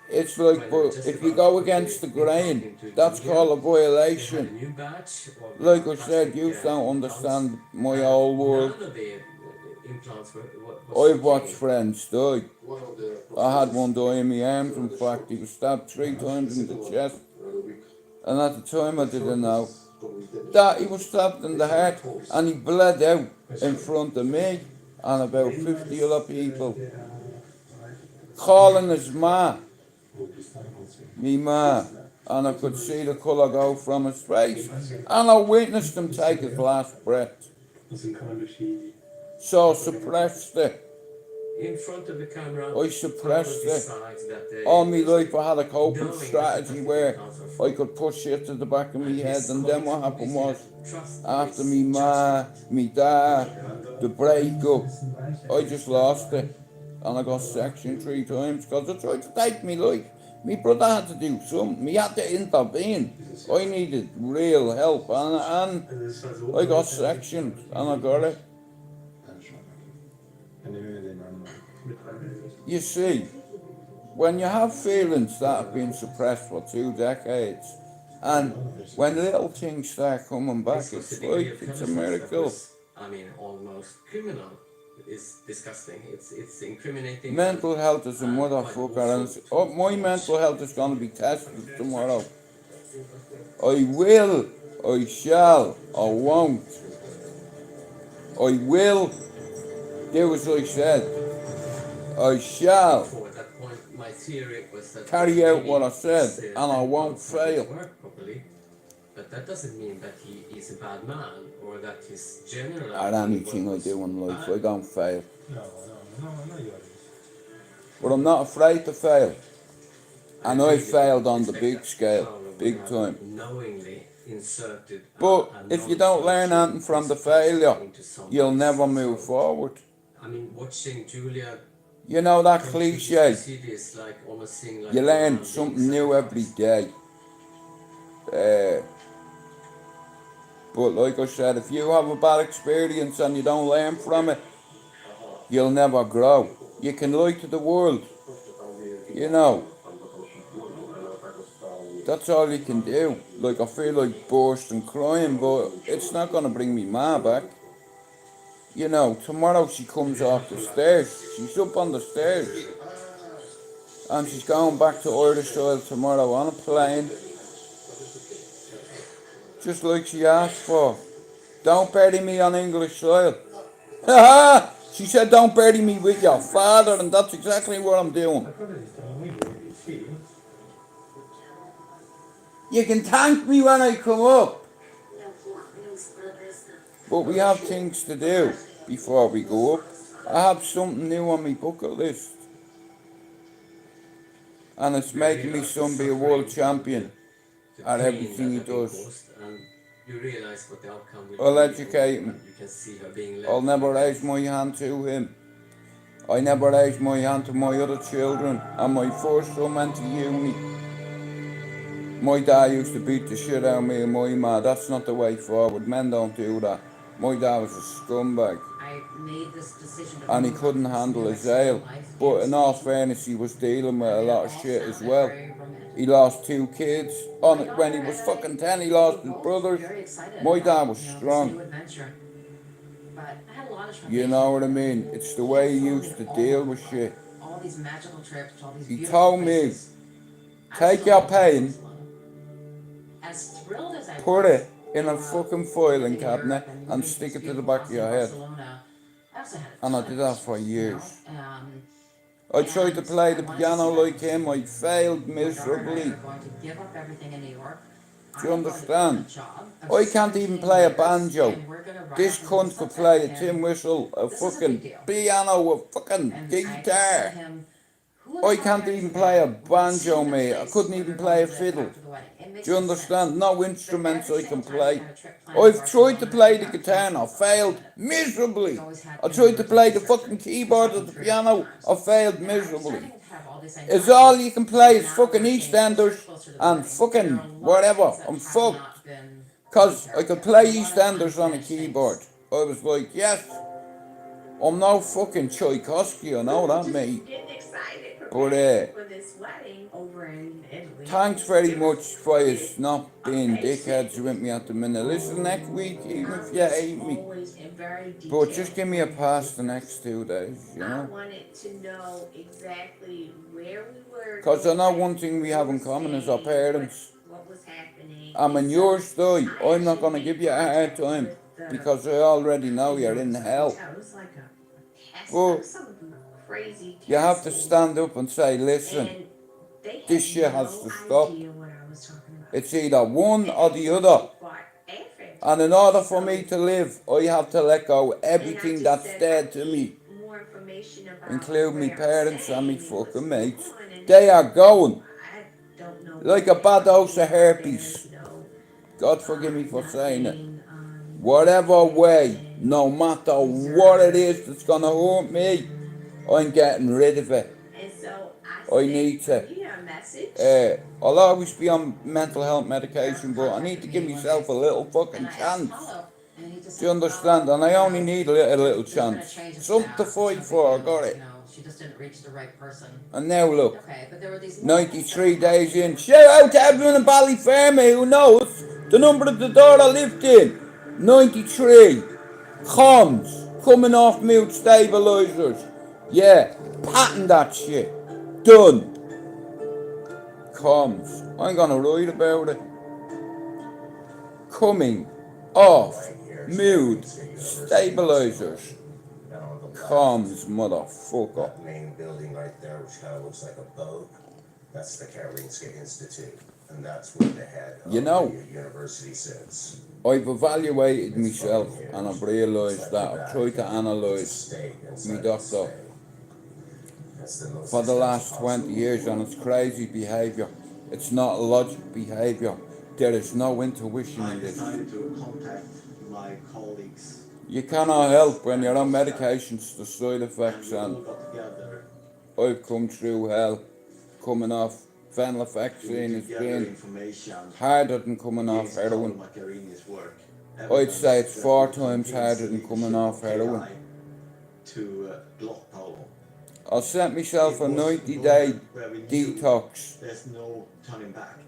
It's like, but if you go against the grain, that's called a violation. Like I said, you don't understand my whole world. I've watched friends die. I had one die in my arms, in fact. He was stabbed 3 times in the chest. And at the time I didn't know that he was stabbed in the heart and he bled out in front of me and about 50 other people. Calling his ma, me ma, and I could see the colour go from his face. And I witnessed him take his last breath. So I suppressed it. in front of the camera, I suppressed it. decides that they All my life I had a coping knowing that the strategy traffic where accounts are I full. could put shit to the back of my And head, his and then what colleagues happened obviously was, have to trust after his me ma, judgment. me dad, the breakup, I just lost it. And I got sectioned 3 times because they tried to take me life. My brother had to do something, he had to intervene. I needed real help, and I got sectioned, and I got it. You see, when you have feelings that have been suppressed for 2 decades, and when little things start coming back, This it's degree like, of it's a carelessness that miracle. was, I mean, almost criminal. Is disgusting. It's incriminating. Mental health is a and motherfucker, and quite oh, my mental health is going to be tested tomorrow. I will, I shall, I won't. I will do as I said. I shall before that point, my theory was that carry out maybe what I said, his, and I won't impulse didn't fail. work properly, but that doesn't mean that he is a bad man or that his general At anything I do in life, I don't fail. But I'm not afraid to fail. And I failed on the big scale, big time. knowingly inserted But if you don't learn anything from the failure, you'll never move forward. I mean, watching Julia You know that go through this cliche, procedure is like almost seeing like you a learn man something being new every sacrificed. day. But like I said, if you have a bad experience and you don't learn from it, you'll never grow. You can lie to the world, you know. That's all you can do. Like, I feel like bursting crying, but it's not going to bring me ma back. You know, tomorrow she comes off the stairs. She's up on the stairs. And she's going back to Irish soil tomorrow on a plane. Just like she asked for. Don't bury me on English soil. Haha! She said don't bury me with your father, and that's exactly what I'm doing. You can thank me when I come up. But we have things to do before we go up. I have something new on my bucket list. And it's making my son be a world champion at everything he does. You realize what the outcome will I'll be, educate him. and you can see her being led. I'll never raise my hand to him. I never raised my hand to my other children, and my first son went to uni. My dad used to beat the shit out of me and my ma. That's not the way forward. Men don't do that. My dad was a scumbag. I made this decision to And he move couldn't on to handle new his Mexico ale. life But in all and fairness, he was dealing with a it lot of all shit as sounded well. very romantic. He lost 2 kids. On it when he My was daughter fucking and 10, he I lost were his both brothers. very excited My about, dad was this new strong. adventure. But I had a lot of You trepidation. know what I mean? It's the way he used to deal with shit. All these magical trips, all these He beautiful told me, places. I take still your love pain, Barcelona. As thrilled as I put was, it in a fucking filing living in cabinet, Europe and and moving to stick this it to the beautiful back of your head. Barcelona, I also had a And I ton did of that for questions, you know? years. I I tried to play the piano like him, I failed My daughter and I miserably. are going to give up everything in New York. Do you I'm going to understand? quit a job of I can't even 17 play a years, banjo. and we're gonna ride This off into the cunt could sunset play a with tin him. whistle, a This is a fucking big deal. piano, a fucking And I just guitar. told him, who the I fuck can't cares even about play a it? We're banjo, seeing the mate. I place couldn't where even we're play going a to live fiddle. after the wedding. It makes Do you no sense. understand? No But instruments every I can single time we play. had a trip planned to I've tried to Barcelona, play we the got guitar and I canceled failed last minute. miserably. We always had I to tried do to play the emergency fucking surgery. keyboard This of the happened 3 or 4 piano. times. I failed And I was miserably. starting to have all this It's anxiety. all you can play So is now fucking we're getting closer EastEnders to the and wedding. fucking There are a lot of whatever. things that I'm have fucked. not been Cause taken I care could of play yet. A lot of EastEnders on a unfinished keyboard. things. I was like, yes, I'm no fucking Tchaikovsky, I know that, mate. Getting excited, But preparing for this wedding over in Italy. thanks very It much was for you not being amazing. dickheads with me at the minute. Listen next week, even if you hate me. Always and very But just detailed. give me a pass the next 2 days, you I know? wanted to know exactly where we were. Because I know going, one thing we where have we in were common is our staying, parents. what was happening. I'm in And your so story. I I'm not actually going to made give you a hard contact time. with the- Because I already know you're in hell. It was like a test. But some crazy you have to test. stand up and say, listen, And they had this shit has no to stop. idea what I was talking about. It's either one or the other. And in order for me to live, I have to let go everything that's dead to me. more information about including me where I'm parents and me staying and what's fucking going mates. on, and They are going I don't know like a what bad they're up dose to of out there, herpes. you know, God forgive me for not saying it. being Whatever way, and no matter these what it are, is that's gonna hurt me, I'm getting rid of it. and so I I sent need to. Anita a message. I'll always be on mental health medication, but I need to Contacted give me one myself day, a little and fucking I asked chance. Paulo, and he just Do you said, understand? "Well, And I you only know, need a little there's been a chance. change of Something to staff. It's no fight big for, I deal. got it. You know, she just didn't reach the right person." And now look, Okay, but there were these 93 days in. Shout out to everyone in Ballyfermot who knows the number of the door I lived in. 93. Comms. Coming off mute stabilizers. Yeah. Patent that shit. Done. Comms. I'm gonna write about it. Coming off mute stabilizers. Comms, motherfucker. That main building right there, which kind of looks like a boat, that's the Karolinska Institute, and that's where the head of You know, the university sits. I've evaluated myself and I've realised that I've tried to analyse my doctor for the last 20 years, and it's crazy behaviour. It's not logic behaviour. There is no intuition I in this. decided to contact my colleagues. You cannot help when you're on medications, the side effects, And we all and got together I've come through hell. Coming off venlafaxine has gather been information harder than coming off against Paolo heroin. Macchiarini's work. I'd say it's Evidence 4 that times convinced harder the than coming leadership off of heroin. KI to block Paolo. I'll set myself a It was 90-day where we knew detox, there's no turning back.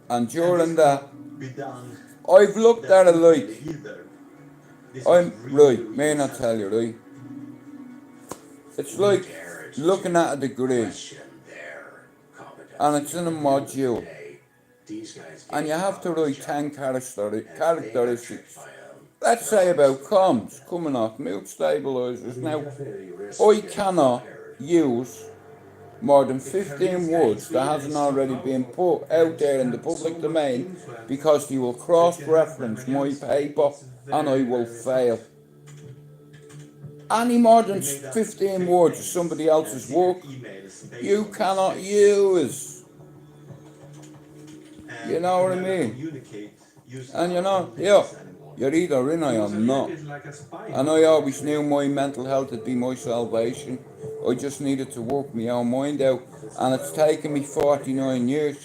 and during that, Be done. I've looked at it like, Either. This I'm, was really, right, may not tell you, right? It's like looking at a degree, and it's in a module, and you have to write 10 characteristics. Let's say about comms, coming off mute stabilizers. Now, I cannot use more than 15 words that hasn't already been put out there in the public domain, because they will cross-reference my paper and I will fail. Any more than 15 words of somebody else's work, you cannot use. You know what I mean? And you know, yeah, you're either in or you're not. And I always knew my mental health would be my salvation. I just needed to work my own mind out, and it's taken me 49 years.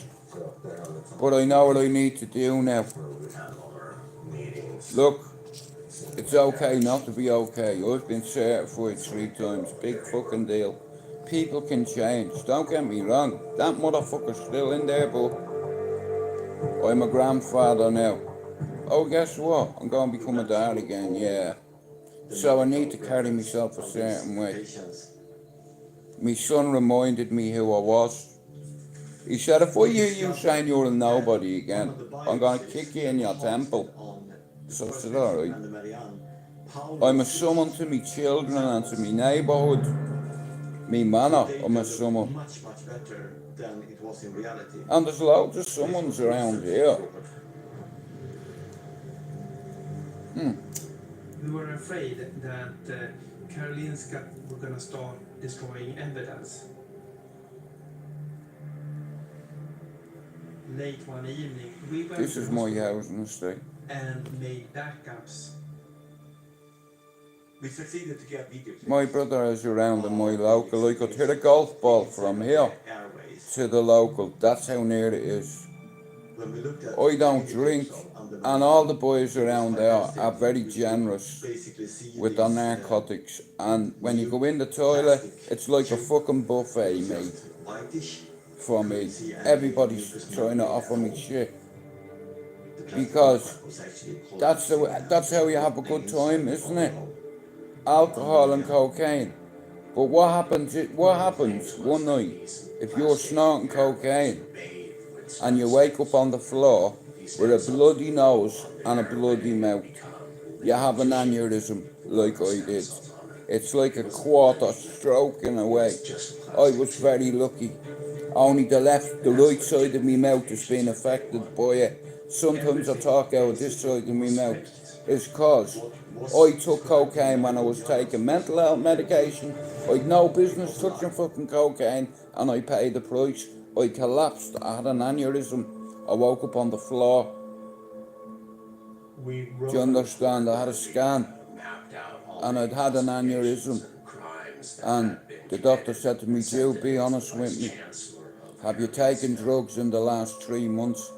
But I know what I need to do now. Look, it's okay not to be okay. I've been certified 3 times. Big fucking deal. People can change. Don't get me wrong. That motherfucker's still in there, but I'm a grandfather now. Oh, guess what? I'm going to become a dad again, yeah. So I need to carry myself a certain way. My son reminded me who I was. He said, if I hear you saying you're a nobody again, I'm going to kick you in your temple. So I said, alright. I'm a son unto me children and to me neighbourhood. Me manor, I'm a someone. Much better than it was in reality. And there's loads of someones around here. We were afraid that Karolinska were going to start destroying evidence. Late one evening, we went This to is the my hospital housing estate. and made backups. We succeeded to get video clips. My brother is around in my local. I could hit a golf ball from here to the local. That's how near it is. When we looked at I don't drink, and all the boys around there are very generous with their narcotics. And when you go in the toilet, it's like a fucking buffet, mate. For me, everybody's trying to offer me shit, because that's how you have a good time, isn't it? Alcohol and cocaine. But what happens one night if you're snorting cocaine and you wake up on the floor with a bloody nose and a bloody mouth? You have an aneurysm, like I did. It's like a quarter stroke in a way. I was very lucky. Only the right side of my mouth has been affected by it. Sometimes I talk out this side of my mouth. is cause I took cocaine when I was taking mental health medication. I'd no business touching fucking cocaine, and I paid the price. I collapsed. I had an aneurysm. I woke up on the floor. Do you understand? I had a scan, and I'd had an aneurysm. And the doctor said to me, Joe, be honest with me. Have you taken drugs in the last 3 months?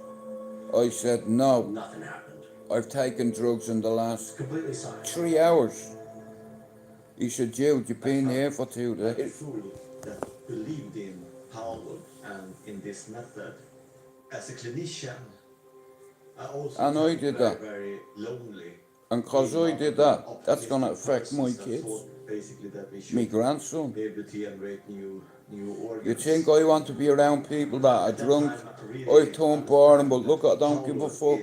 I said, no. Nothing happened. I've taken drugs in the last Completely silent. 3 hours. He said, Jude, you've been here for 2 days. Fool that believed in Paolo and in this method. As a clinician, I also And I felt did very, that. very lonely. And cause I did that, that's gonna affect my kids. Basically that we should Me grandson. be able to generate new organs. You think I want to be around people that are drunk? I've turned boring, but look, I don't give a fuck.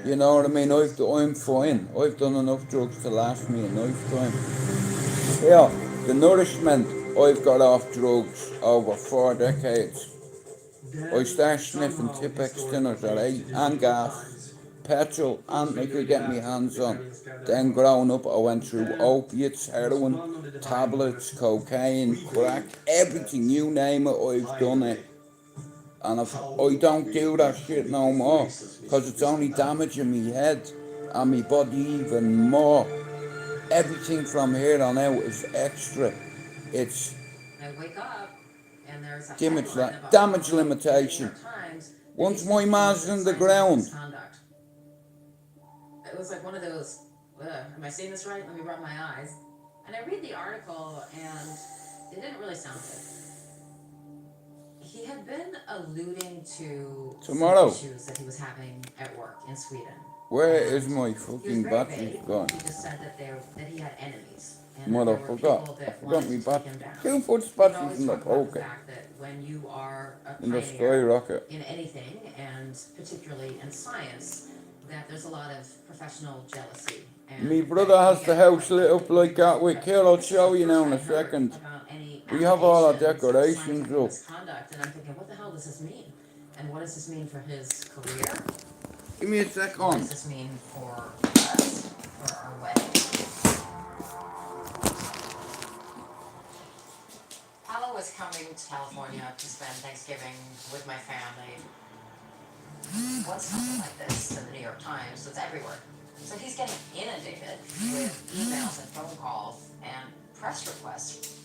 You know what I mean? I'm fine. I've done enough drugs to last me a lifetime. Yeah, the nourishment I've got off drugs over 4 decades. I started sniffing Tipex tinners at 8 and gas, petrol, and I could get my hands on. Then growing up, I went through opiates, heroin, tablets, cocaine, crack, everything, you name it, I've done it. And I don't do that shit no more, because it's only damaging me head and my body even more. Everything from here on out is extra. It's I wake up and there's a damage, headline about damage how the New limitation. York Times Once released my man's in the ground, misconduct. It was like one of those, am I saying this right? Let me rub my eyes. And I read the article and it didn't really sound good. He had been alluding to Tomorrow. some issues that he was having at work in Sweden. where is my He was fucking very battery vague. gone? He just said that he had enemies. And that there were Motherfucker, people I that forgot wanted me to take battery. him down. Who puts You can batteries always in the talk about the pocket? fact that when you are a In the pioneer skyrocket. in anything, and particularly in science, that there's a lot of professional jealousy. And Me brother has the house lit up like that with here, I'll show you now in a second. We have all our decorations up. Misconduct, and I'm thinking, what the hell does this mean? And what does this mean for his career? Give me a What second. does this mean for us, for our wedding? Paolo was coming to California to spend Thanksgiving with my family. What's something like this in the New York Times? It's everywhere. So he's getting inundated with emails and phone calls and press requests.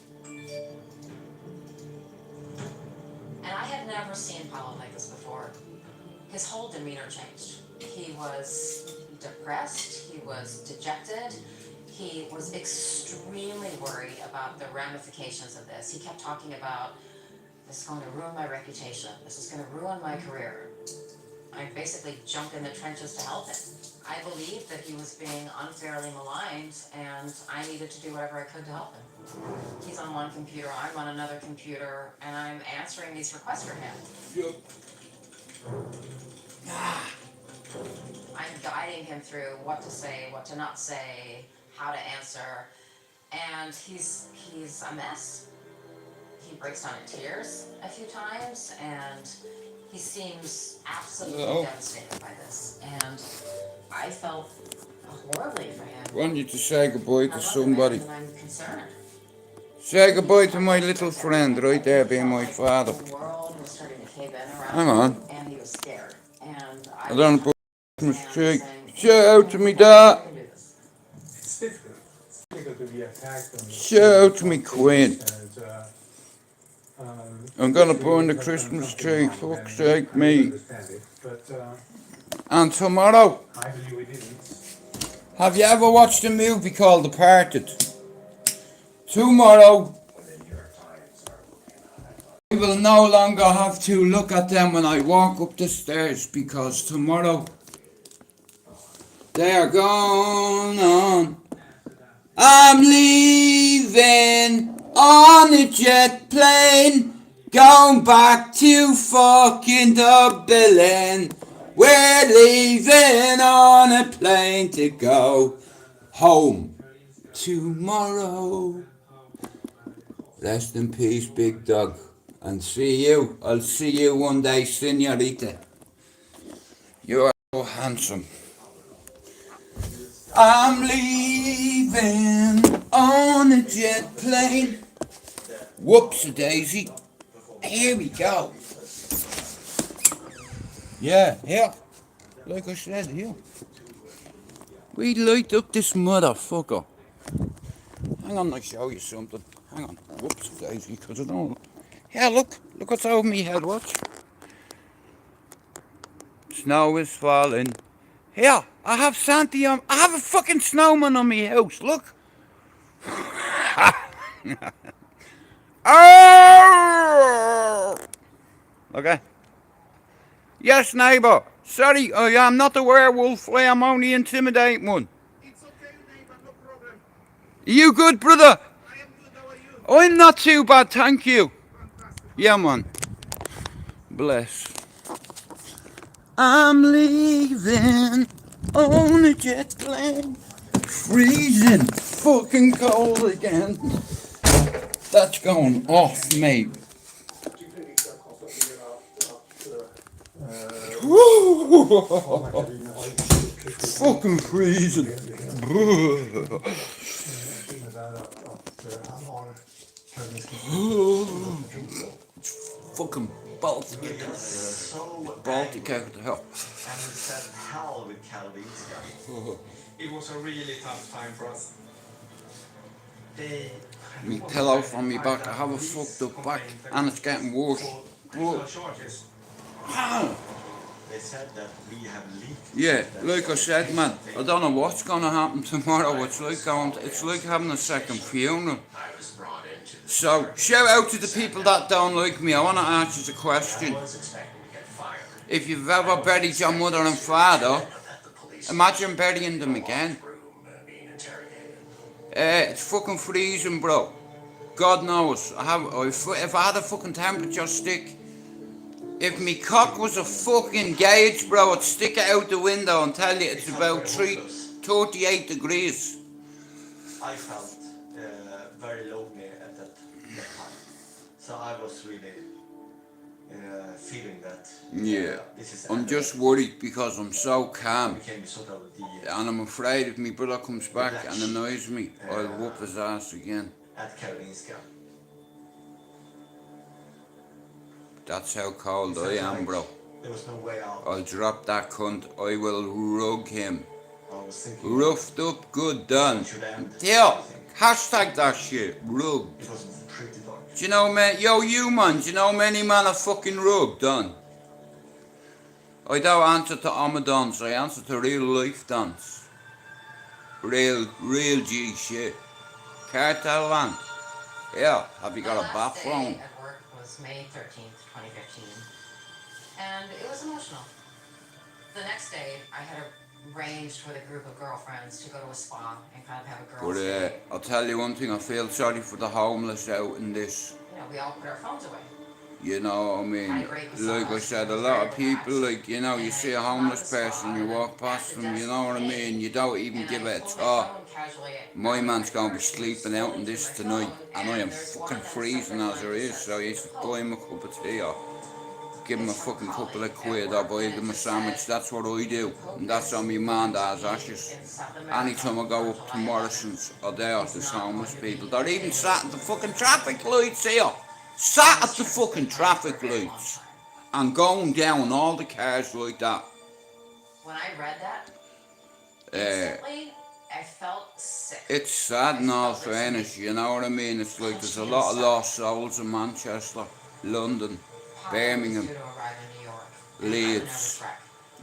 And I had never seen Paolo like this before. His whole demeanor changed. He was depressed, he was dejected, he was extremely worried about the ramifications of this. He kept talking about, this is going to ruin my reputation, this is going to ruin my career. I basically jumped in the trenches to help him. I believed that he was being unfairly maligned, and I needed to do whatever I could to help him. He's on one computer, I'm on another computer, and I'm answering these requests for him. I'm guiding him through what to say, what to not say, how to answer, and he's a mess. He breaks down in tears a few times, and he seems absolutely devastated by this, and I felt horribly for him. I want you to say goodbye to somebody. And I'm concerned. Say goodbye to my little friend right there being my father. The world was starting to cave in around Hang on. him, and he was scared. And I don't put Christmas tree. Shout out to me dad. It's difficult. It's difficult to be attacked. Shout out to me queen. And, I'm gonna burn the Christmas tree, fuck's sake me. And tomorrow, I believe we didn't. have you ever watched a movie called Departed? Tomorrow, I will no longer have to look at them when I walk up the stairs, because tomorrow they are gone on. I'm leaving on a jet plane, going back to fucking Dublin. We're leaving on a plane to go home tomorrow. Rest in peace, big dog. And see you. I'll see you one day, senorita. You are so handsome. I'm leaving on a jet plane. Whoops-a-daisy. Here we go. Yeah, here. Like I said, here. We light up this motherfucker. Hang on, I'll show you something. Hang on. Whoops-a-daisy, because I don't... Yeah, look. Look what's over me head, watch. Snow is falling. Here, I have Santi on... I have a fucking snowman on my house, look. Oh! Okay. Yes, neighbour. Sorry, I am not a werewolf. I am only intimidating one. It's okay, neighbor, no problem. Are you good, brother? I am good, how are you? I'm not too bad, thank you. Fantastic. Yeah, man. Bless. I'm leaving on a jet plane. Freezing. Fucking cold again. That's going off, mate. Fucking freezing. Fucking Baltic. Baltic out the hell. And we said hell with Karolinska. It was a really tough time for us. They Me pillow from me back. I have a fucked up back and it's getting worse. charges. They said that we have leaked. Yeah, like I said, man, I don't know what's gonna happen tomorrow. It's like having a second funeral. So, shout out to the people that don't like me. I want to ask you a question. If you've ever buried your mother and father, imagine burying them again. It's fucking freezing, bro. God knows. If I had a fucking temperature stick, if me cock was a fucking gauge, bro, I'd stick it out the window and tell you it's about 38 degrees. I felt very lonely at that time. So I was really feeling that. Yeah, This is I'm just worried because I'm so calm. became sort of And I'm afraid if my brother comes back and annoys me, I'll whoop his ass again. at Karolinska. That's how cold I am, bro. There was no way out. I'll drop that cunt. I will rug him. I was thinking Roughed up, good done. it should end. Yeah, hashtag that shit. Rugged. It was pretty dark. Do you know, man? Yo, you, man. Do you know many man are fucking rugged, done? I don't answer to Amadons. I answer to real life dance. Real G shit. Cartel land. Yeah, have you got a bathroom? At work was May 13th, 2015, and it was emotional. The next day, I had arranged with a group of girlfriends to go to a spa and kind of have a girls' But day. I'll tell you one thing, I feel sorry for the homeless out in this. You know, we all put our phones away. You know what I mean? Like I said, a lot of people, like, you know, you see a homeless person, you walk past them, you know what I mean? You don't even give it a thought. My man's gonna be sleeping out in this tonight, and I am fucking freezing as it is, so you used to buy him a cup of tea or give him a fucking couple of quid or buy him a sandwich. That's what I do, and that's on me man that has ashes. Anytime I go up to Morrison's or there, there's homeless people. They're even sat at the fucking traffic lights here. Sat at the fucking traffic lights and going down all the cars like that. When I read that, instantly, I felt sick. It's sad in all fairness, you know what I mean? It's like there's a lot of lost souls in Manchester, London, Birmingham, Due to arrive in New York. Leeds,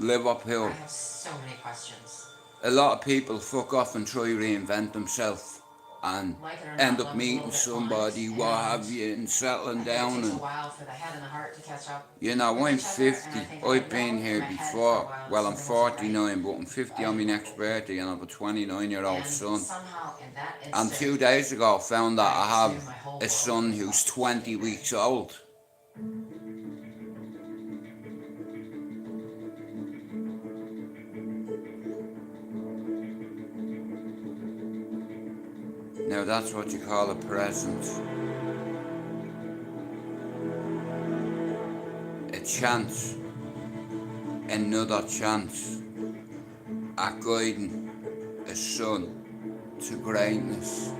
Liverpool. I have so many questions. A lot of people fuck off and try to reinvent themselves and end up meeting somebody, what have you, and settling down. It takes a And while for the head and the heart to catch up. you know, I'm 50. I've been here before. Well, I'm 49, but I'm 50 on my next birthday, and I have a 29-year-old son. Somehow in that And instant, 2 days ago, I found that I have a son who's 20 weeks old. Now that's what you call a present. A chance. Another chance at guiding a son to greatness.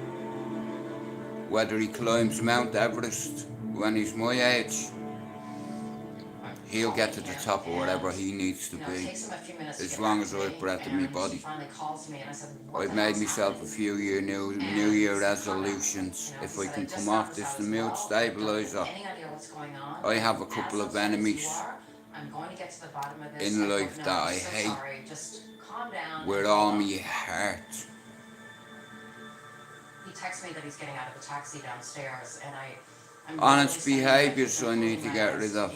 Whether he climbs Mount Everest when he's my age, he'll get to the top of whatever he needs to be, as long as I've breath in my body. I've made myself a few New Year resolutions. If I can come off this the mood stabiliser, I have a couple of enemies in life that I hate with all my heart. He texts me that he's getting out of the taxi downstairs, and Honest behaviours I need to get rid of.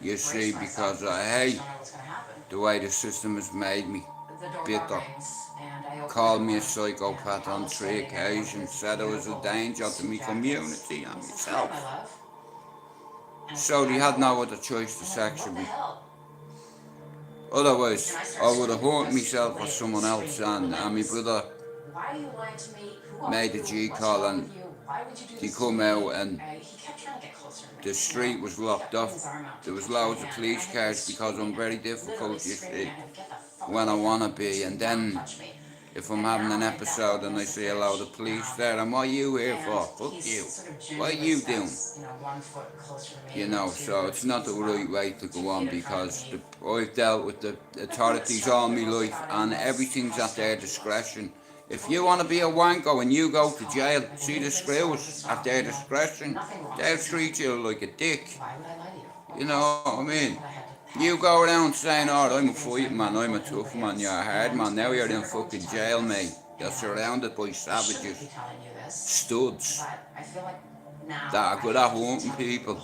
You see, because I hate the way the system has made me bitter. Called me a psychopath on 3 occasions, said I was a danger to my community and myself. So they had no other choice to section me. Otherwise, I would have hurt myself or someone else, and my brother made a G call and he come out and the street was locked off. There was loads of police cars because I'm very difficult, you see, when I want to be. And then if I'm having an episode and I see a load of police there, and what are you here for? Fuck you. What are you doing? You know, so it's not the right way to go on, because I've dealt with the authorities all my life and everything's at their discretion. If you want to be a wanko and you go to jail, see the screws at their discretion. They'll treat you like a dick. You know what I mean? You go around saying, oh, I'm a fight man, I'm a tough man, you're a hard man. Now you're in fucking jail, mate. You're surrounded by savages, studs, that are good at hunting people.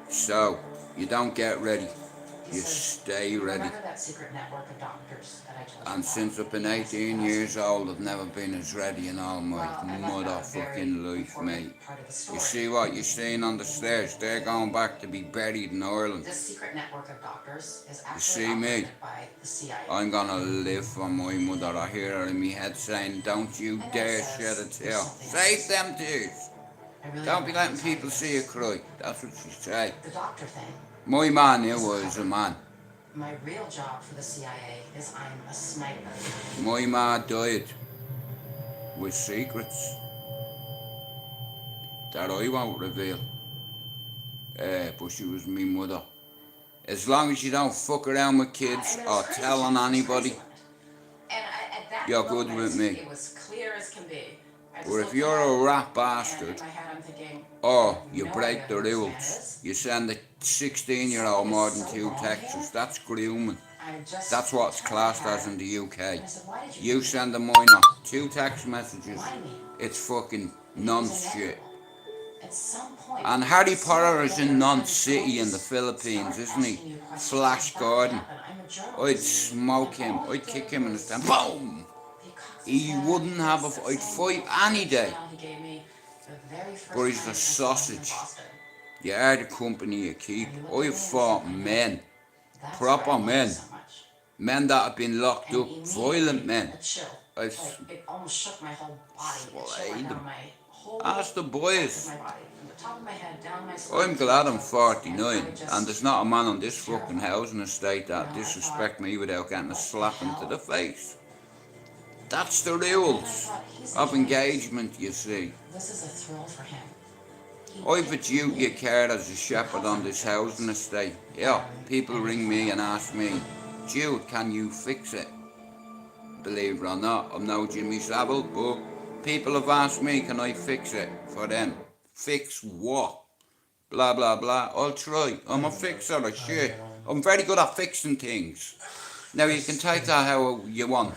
So, you don't get ready. You stay ready. And since I've been 18 years old, I've never been as ready in all my motherfucking life, mate. You see what you're seeing on the stairs? They're going back to be buried in Ireland. You see me? I'm gonna live for my mother. I hear her in my head saying, don't you dare shed a tear. Save them tears. Don't be letting people see you cry. That's what she said. My man here was a man. My real job for the CIA is I'm a sniper. My ma died with secrets that I won't reveal. But she was my mother. As long as you don't fuck around with kids or tell on anybody, you're good with me. It was clear as can be. But if you're a rat bastard, or you break the rules, you send a 16-year-old more than 2 texts, that's grooming. That's what's classed as in the UK. You send a minor 2 text messages, it's fucking non-shit. And Harry Potter is in non-city in the Philippines, isn't he? Flash Gordon. I'd smoke him, I'd kick him in the stand, boom! He wouldn't have I'd fight any day. But he's a sausage. You are the company you keep. I've fought men, proper men, men that have been locked up, violent men. I've slayed them. Ask the boys. I'm glad I'm 49 and there's not a man on this fucking housing estate that disrespect me without getting a slap into the face. That's the rules of engagement, you see. This is a thrill for him. I've a duty of care as a shepherd on this housing estate. Yeah, people ring me and ask me, Jude, can you fix it? Believe it or not, I'm no Jimmy Savile, but people have asked me, can I fix it for them? Fix what? Blah, blah, blah. I'll try. I'm a fixer of shit. I'm very good at fixing things. Now, you can take that how you want.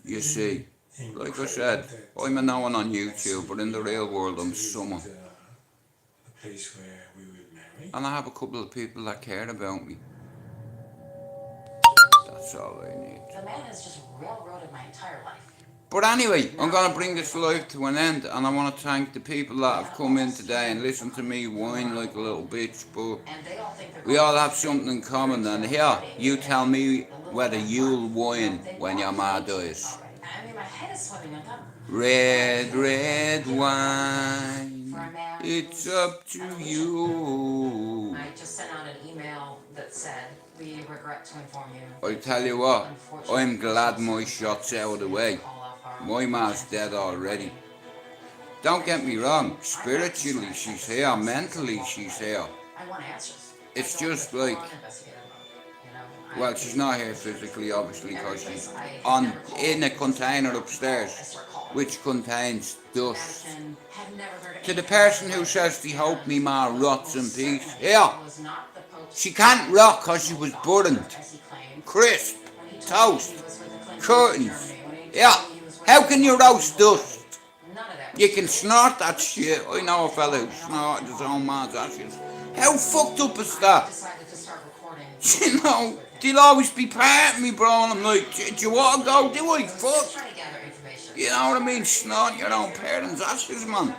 You see, like I said, I'm a no one on YouTube, but in the real world I'm someone. And I have a couple of people that care about me. That's all I need. The man has just railroaded my entire life. But anyway, I'm going to bring this live to an end, and I want to thank the people that have come in today and listened to me whine like a little bitch, but we all have something in common, and here, you tell me whether you'll whine when your ma dies. I mean, my head is swimming. I'm done. Red, red wine, it's up to you. I just sent out an email that said, we regret to inform you. I tell you what, I'm glad my shot's out of the way. My ma's dead already. Don't get me wrong, spiritually she's here, mentally she's here. I want answers. It's just like, well, she's not here physically, obviously, because she's in a container upstairs, which contains dust. To the person who says they hope me ma rots in peace, yeah, she can't rot because she was burned, crisp, toast, curtains, yeah. How can you roast dust? You can snort that shit. I know a fella who snorted his own man's ashes. How fucked up is that? You know, they'll always be part of me, bro, and I'm like, do you want to go? Do I? Fuck. You know what I mean? Snorting your own parents' ashes, man.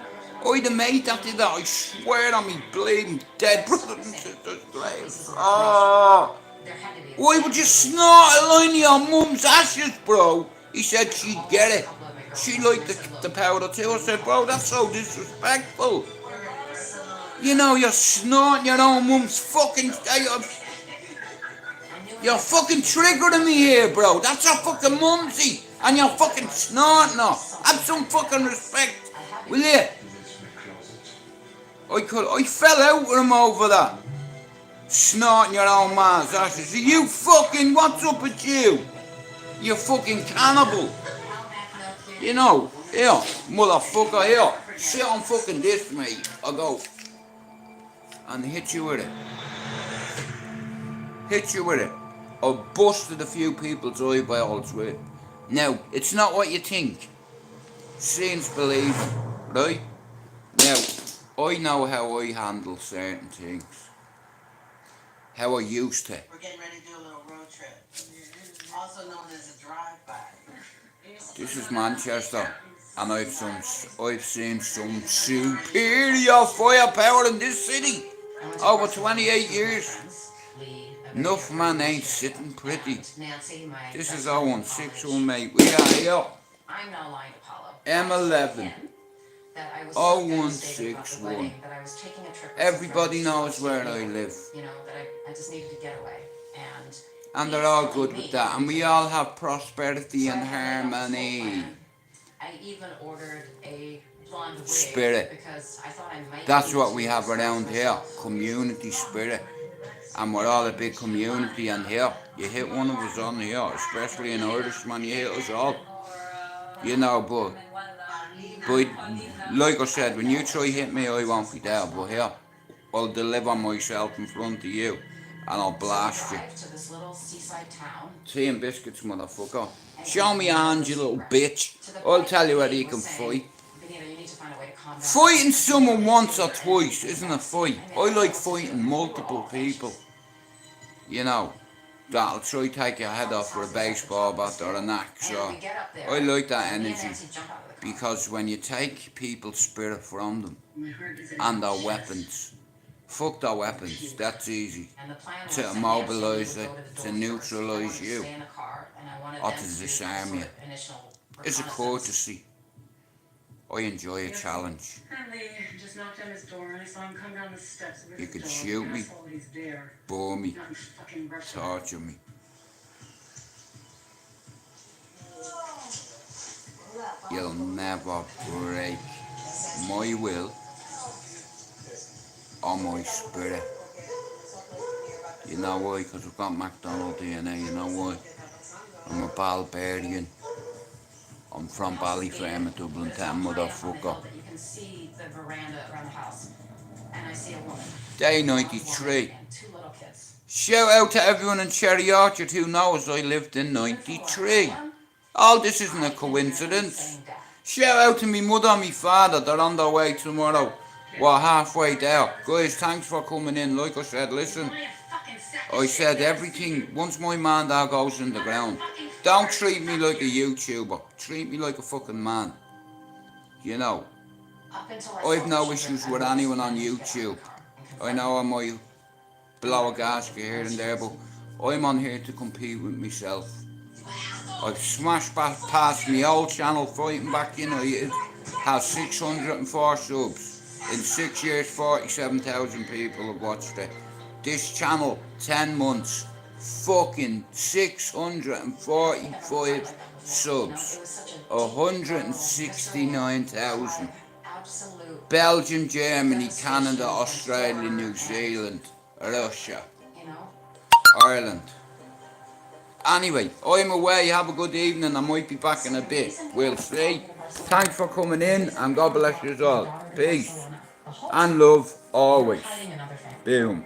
I'd a mate that did that, I swear on me bleeding dead brothers and sisters' graves. Oh. Why would you snort a line of your mum's ashes, bro? He said she'd get it. She liked the powder too. I said, bro, that's so disrespectful. You know, you're snorting your own mum's fucking... You're fucking triggering me here, bro. That's your fucking mumsy. And you're fucking snorting her. Have some fucking respect. Will you? I fell out with him over that. Snorting your own man's ashes. Are you fucking... What's up with you? You fucking cannibal. You know, here, motherfucker, here. Sit on fucking this, mate. I'll go and hit you with it. Hit you with it. I busted a few people's eyeballs with it. Now, it's not what you think. Seeing's believing, right? Now, I know how I handle certain things. How I used to. We're getting ready to do a little road trip. Also known as a drive-by. This is Manchester, and I've seen some superior firepower in this city. Over 28 years. Enough man ain't sitting pretty. This is 0161, mate. We are here. M11. 0161. Everybody knows where I live. I just needed to get away. And they're all good with that. And we all have prosperity and harmony. I even ordered a blonde wig Spirit. because I thought I might. That's what we have around here. Community spirit. And we're all a big community, and here, you hit one of us on here, especially an Irishman, you hit us all. You know, but like I said, when you try hit me, I won't be there, but here, I'll deliver myself in front of you, and I'll blast you. Tea and biscuits, motherfucker. Show me your hand, you little bitch. I'll tell you whether you can fight. Fighting someone once or twice isn't a fight. I like fighting multiple people. You know, that'll try to take your head off with a baseball bat or an axe. I like that energy because when you take people's spirit from them and their weapons, fuck their weapons, that's easy. To immobilise it, to neutralise you, or to disarm you. It's a courtesy. I enjoy a challenge. You can shoot me, bore me, torture me. You'll never break my will or my spirit. You know why? Because I've got McDonald DNA, you know why? I'm a Barbarian. I'm from Ballyfermot, Dublin town, motherfucker. Day 93. Shout out to everyone in Cherry Orchard who knows I lived in 93. All this isn't a coincidence. Shout out to me mother and me father, they're on their way tomorrow. We're halfway there. Guys, thanks for coming in. Like I said, listen. I said everything, once my man there goes in the ground, don't treat me like a YouTuber. Treat me like a fucking man. You know, I've no issues with anyone on YouTube. I know I might blow a gasket here and there, but I'm on here to compete with myself. I've smashed past my old channel, Fighting Back United, has 604 subs. In 6 years, 47,000 people have watched it. This channel, 10 months, fucking 645 subs. 169,000. Absolute, Belgium, Germany, Canada, Australia, New Zealand, Russia, you know. Ireland. Anyway, I'm away. Have a good evening. I might be back in a bit. We'll see. Thanks for coming in, and God bless you all. Peace and love always. Boom.